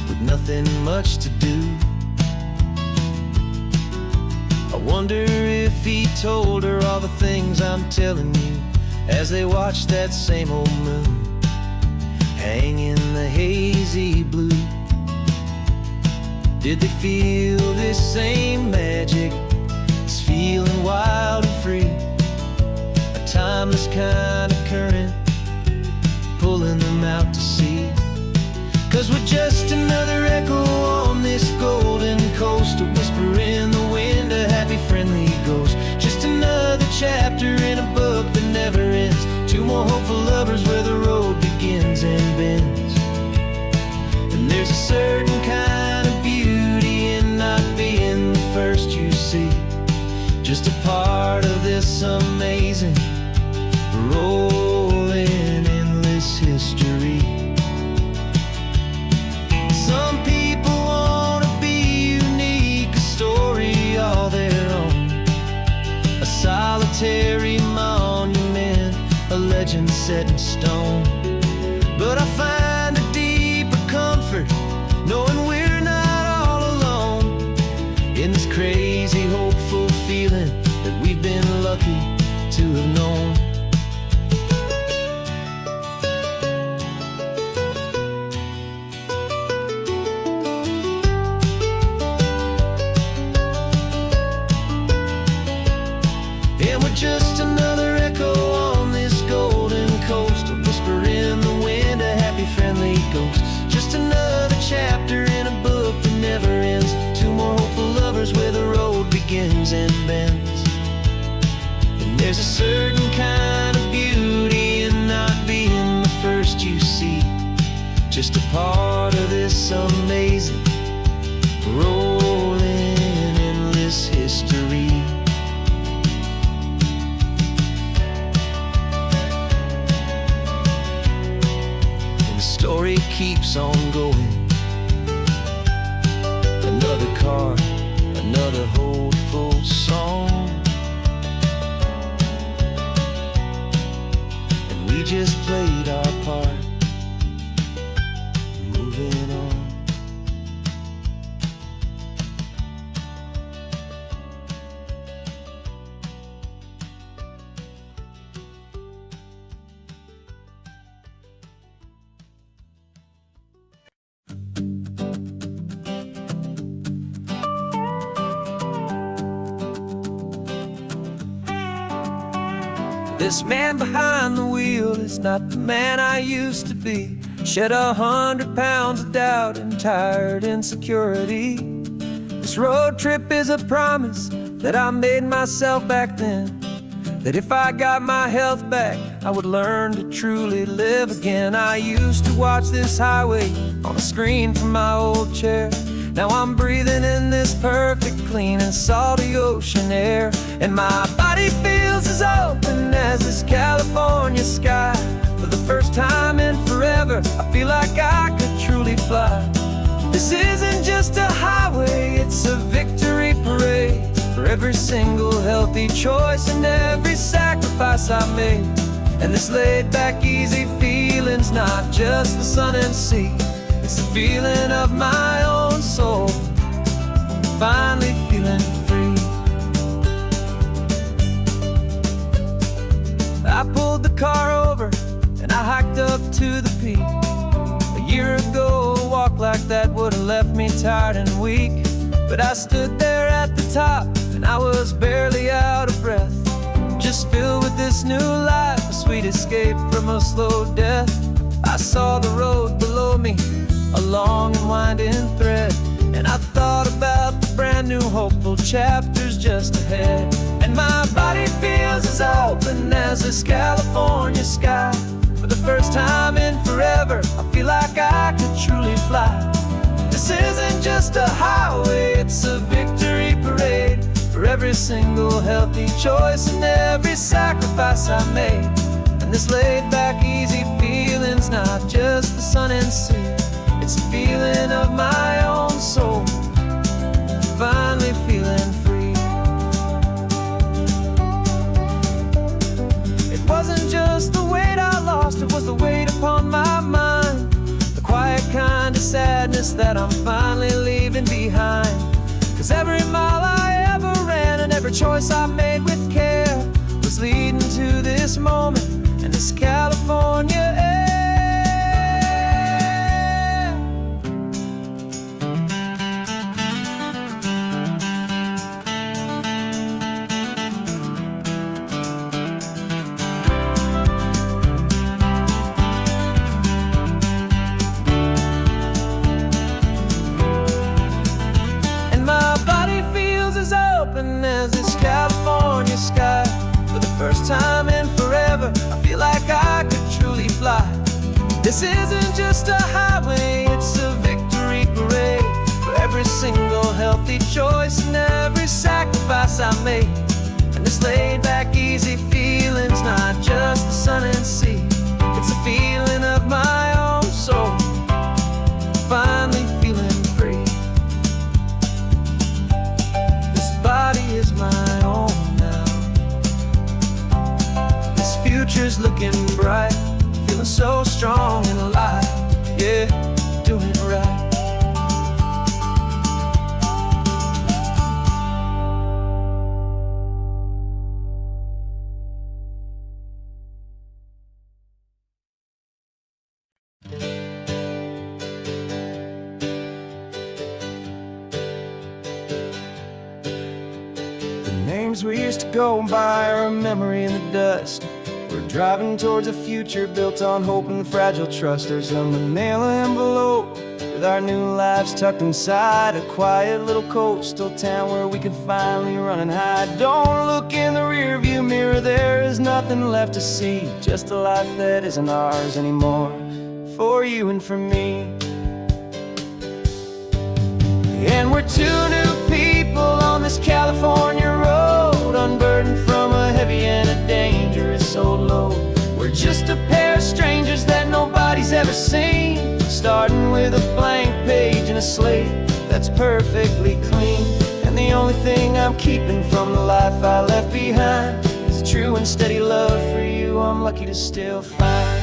with nothing much to do. I wonder if he told her all the things I'm telling you as they watched that same old moon hang in the hazy blue. Did they feel this same magic, this feeling wild and free, a timeless kind of current pulling them out to sea? 'Cause we're just another echo on this golden coast, a whisper in the wind, a happy friendly ghost. Just another chapter in a book that never ends, two more hopeful lovers where the road begins and bends. And there's a certain kind of beauty in not being the first you see, just a part of this amazing, rolling endless history. Some people want to be unique, a story all their own, a solitary monument, a legend set in stone. But I find a deeper comfort knowing we're not all alone in this crazy, hopeful feeling that we've been lucky to have known. And we're just another echo on this golden coast, a whisper in the wind, a happy friendly ghost. Just another chapter in a book that never ends, two more hopeful lovers where the road begins and bends. And there's a certain kind of beauty in not being the first you see, just a part of this amazing, rolling endless history. Story keeps on going. Another car, another hopeful song, and we just played our part, moving on. This man behind the wheel is not the man I used to be. Shed 100 pounds of doubt and tired insecurity. This road trip is a promise that I made myself back then, that if I got my health back, I would learn to truly live again. I used to watch this highway on a screen from my old chair. Now I'm breathing in this perfect, clean and salty ocean air. And my body feels as open as this California sky. For the first time in forever, I feel like I could truly fly. This isn't just a highway, it's a victory parade. For every single healthy choice and every sacrifice I made. And this laid back easy feeling's not just the sun and sea, it's the feeling of my own soul, finally feeling free. I pulled the car over and I hiked up to the peak. A year ago, a walk like that would have left me tired and weak. But I stood there at the top and I was barely out of breath, just filled with this new life, a sweet escape from a slow death. I saw the road below me, a long and winding thread, and I thought about the brand new hopeful chapters just ahead. And my body feels as open as this California sky. For the first time in forever, I feel like I could truly fly. This isn't just a highway, it's a victory parade. For every single healthy choice and every sacrifice I made. And this laid back easy feeling's not just the sun and sea, it's the feeling of my own soul, finally feeling free. It wasn't just the weight I lost, it was the weight upon my mind. The quiet kind of sadness that I'm finally leaving behind. 'Cause every mile I ever ran and every choice I made with care was leading to this moment and this California air. As this California sky. For the first time in forever, I feel like I could truly fly. This isn't just a highway, it's a victory parade. For every single healthy choice and every sacrifice I made. And this laid back easy feeling's not just the sun and sea, it's a feeling of my own soul, finally feeling free. Body is my own now. This future's looking bright, feeling so strong and alive. Yeah, doing it right. Names we used to go by are a memory in the dust. We're driving towards a future built on hope and fragile trust. There's a manila envelope with our new lives tucked inside, a quiet little coastal town where we can finally run and hide. Don't look in the rearview mirror, there is nothing left to see, just a life that isn't ours anymore, for you and for me. And we're two new people on this California road, unburdened from a heavy and a dangerous old load. We're just a pair of strangers that nobody's ever seen, starting with a blank page and a slate that's perfectly clean. And the only thing I'm keeping from the life I left behind is a true and steady love for you I'm lucky to still find.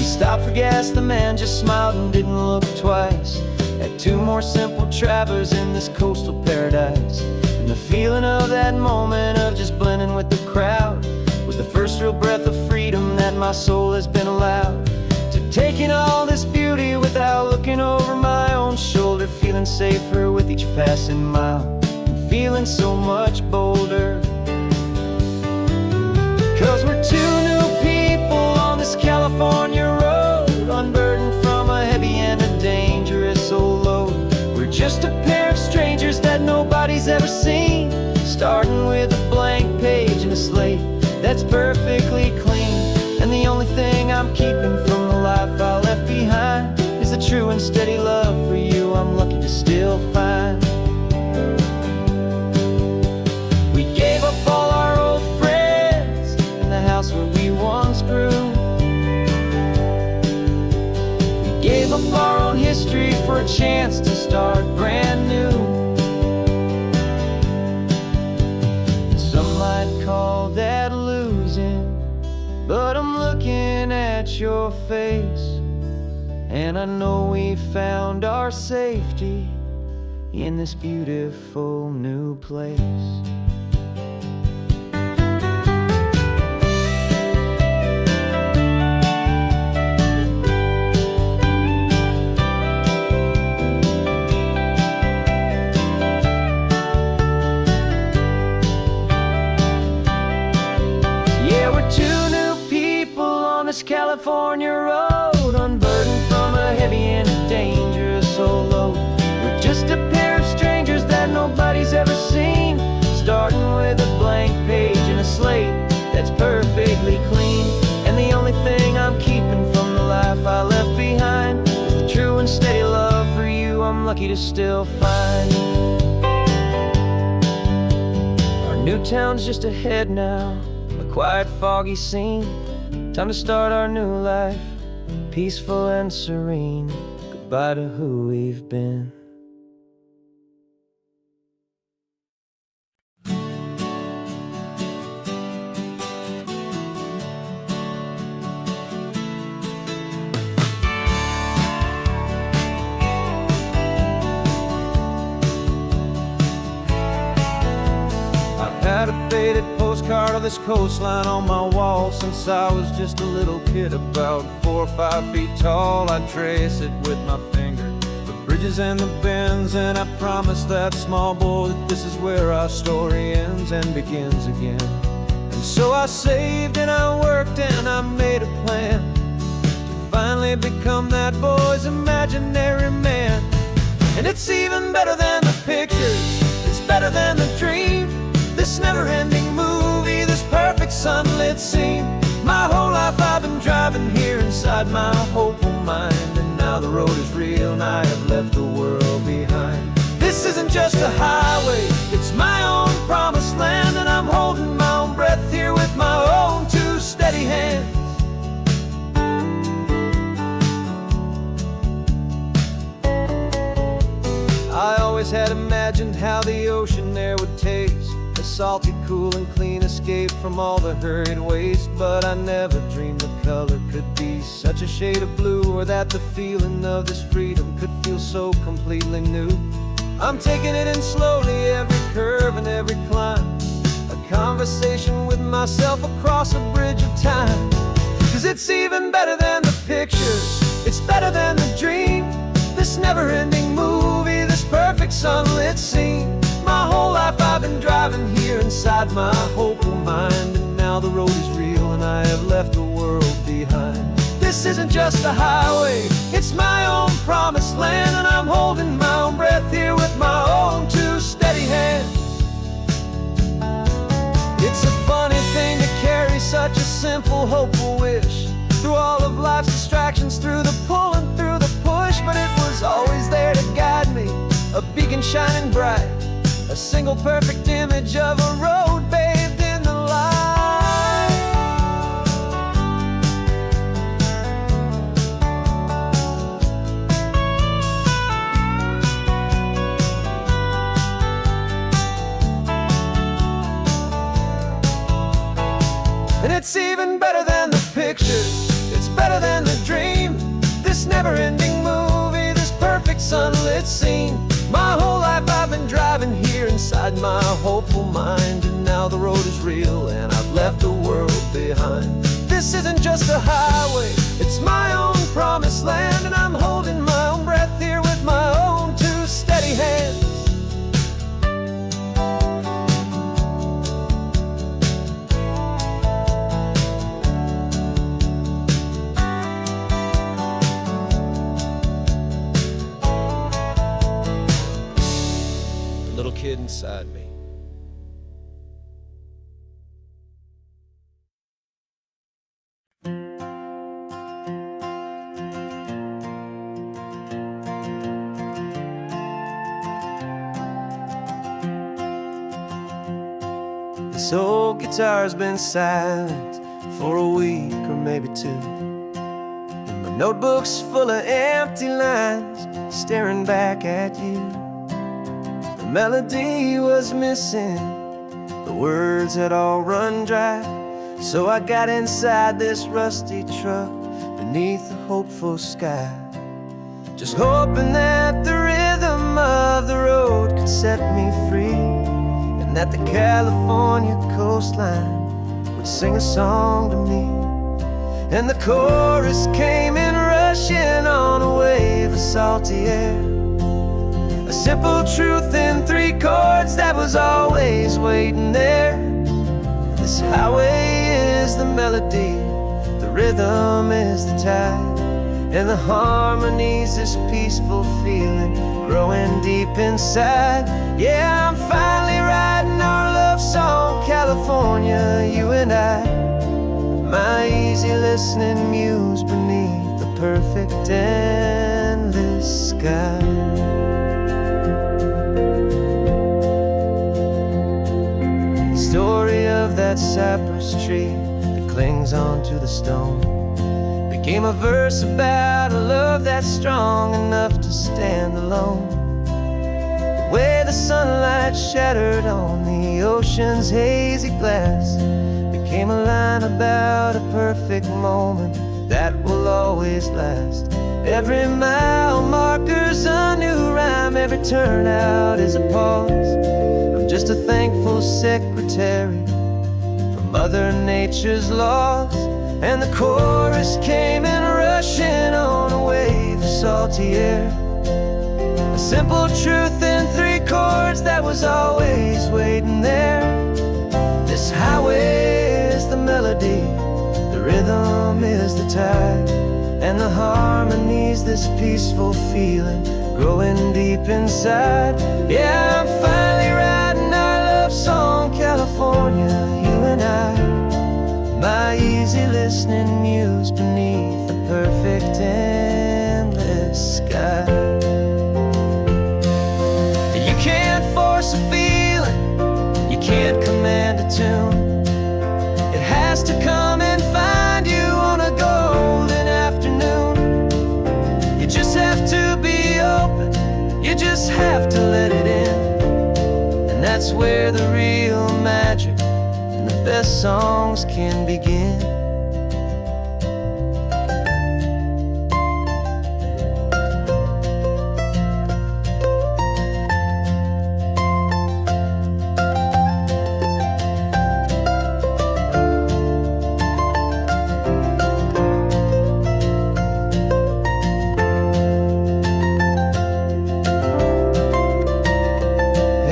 Stopped for gas, the man just smiled and didn't look twice. Had two more simple travelers in this coastal paradise. And the feeling of that moment of just blending with the crowd was the first real breath of freedom that my soul has been allowed to take in all this beauty without looking over my own shoulder, feeling safer with each passing mile, and feeling so much bolder, 'Cause we're two new people on this California road, unburdened from a heavy and a dangerous old load. We're just a pair of strangers that nobody's ever seen, starting with a blank page and a slate that's perfectly clean. And the only thing I'm keeping from the life I left behind is the true and steady love for you I'm lucky to still find. We gave up all our old friends and the house where we once grew. We gave up our own history for a chance to start brand new. Some might call that losing, but I'm looking at your face, and I know we found our safety in this beautiful new place. Yeah, we're two new people on this California road, unburdened from a heavy and a dangerous old load. We're just a pair of strangers that nobody's ever seen, starting with a blank page and a slate that's perfectly clean. And the only thing I'm keeping from the life I left behind is the true and steady love for you I'm lucky to still find. Our new town's just ahead now, a quiet, foggy scene. Time to start our new life, peaceful and serene. Goodbye to who we've been. Had a faded postcard of this coastline on my wall since I was just a little kid, about 4 or 5 feet tall. I'd trace it with my finger, the bridges and the bends, and I promised that small boy that this is where our story ends and begins again. And so I saved and I worked and I made a plan to finally become that boy's imaginary man. And it's even better than the pictures, it's better than the dream, this never-ending movie, this perfect sunlit scene. My whole life I've been driving here inside my hopeful mind, and now the road is real and I have left the world behind. This isn't just a highway, it's my own promised land, and I'm holding my own breath here with my own two steady hands. I always had imagined how the ocean there would taste, a salty, cool and clean escape from all the hurried waste. But I never dreamed the color could be such a shade of blue, or that the feeling of this freedom could feel so completely new. I'm taking it in slowly, every curve and every climb, a conversation with myself across a bridge of time. 'Cause it's even better than the pictures, it's better than the dream, this never-ending movie, this perfect sunlit scene. My whole life I've been driving here inside my hopeful mind, and now the road is real and I have left the world behind. This isn't just a highway, it's my own promised land, and I'm holding my own breath here with my own two steady hands. It's a funny thing to carry such a simple, hopeful wish through all of life's distractions, through the pull and through the push, but it was always there to guide me, a beacon shining bright, a single perfect image of a road bathed in the light. And it's even better than the pictures, it's better than the dream, this never-ending movie, this perfect sunlit scene. My whole life I've been driving here inside my hopeful mind, and now the road is real and I've left the world behind. This isn't just a highway, it's my own promised land, and I'm holding my own breath here with my own two steady hands. inside me. This old guitar's been silent for a week or maybe two, and my notebook's full of empty lines staring back at you. The melody was missing, the words had all run dry, so I got inside this rusty truck beneath the hopeful sky, just hoping that the rhythm of the road could set me free, and that the California coastline would sing a song to me. And the chorus came in rushing on a wave of salty air, a simple truth in 3 chords that was always waiting there. This highway is the melody, the rhythm is the tide, and the harmony's this peaceful feeling growing deep inside. Yeah, I'm finally writing our love song, California, you and I, my easy listening muse beneath the perfect endless sky. The story of that cypress tree that clings onto the stone became a verse about a love that's strong enough to stand alone. The way the sunlight shattered on the ocean's hazy glass became a line about a perfect moment that will always last. Every mile marker's a new rhyme, every turnout is a pause. I'm just a thankful secretary for Mother Nature's laws. And the chorus came in rushing on a wave of salty air, a simple truth in 3 chords that was always waiting there. This highway is the melody, the rhythm is the tide, and the harmony's this peaceful feeling growing deep inside. Yeah, I'm finally writing our love song, California, you and I, my easy listening muse beneath the perfect endless sky. You can't force a feeling, you can't command a tune. It has to come and find you on a golden afternoon. You just have to be open, you just have to let it in, and that's where the real magic, the best songs can begin.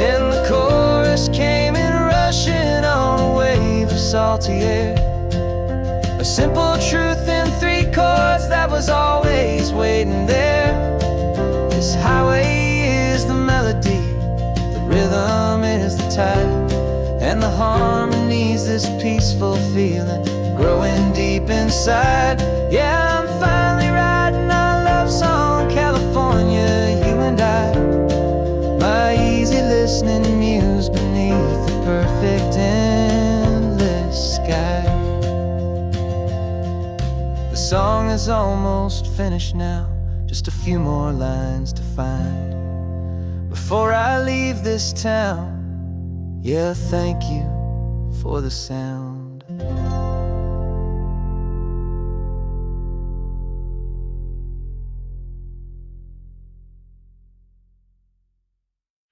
And the chorus came in rushing on a wave of salty air, a simple truth in 3 chords that was always waiting there. This highway is the melody, the rhythm is the tide, and the harmony's this peaceful feeling growing deep inside. Yeah, I'm finally writing our love song, California, you and I, my easy listening muse beneath the perfect endless sky. The song is almost finished now, just a few more lines to find before I leave this town. Yeah, thank you for the sound.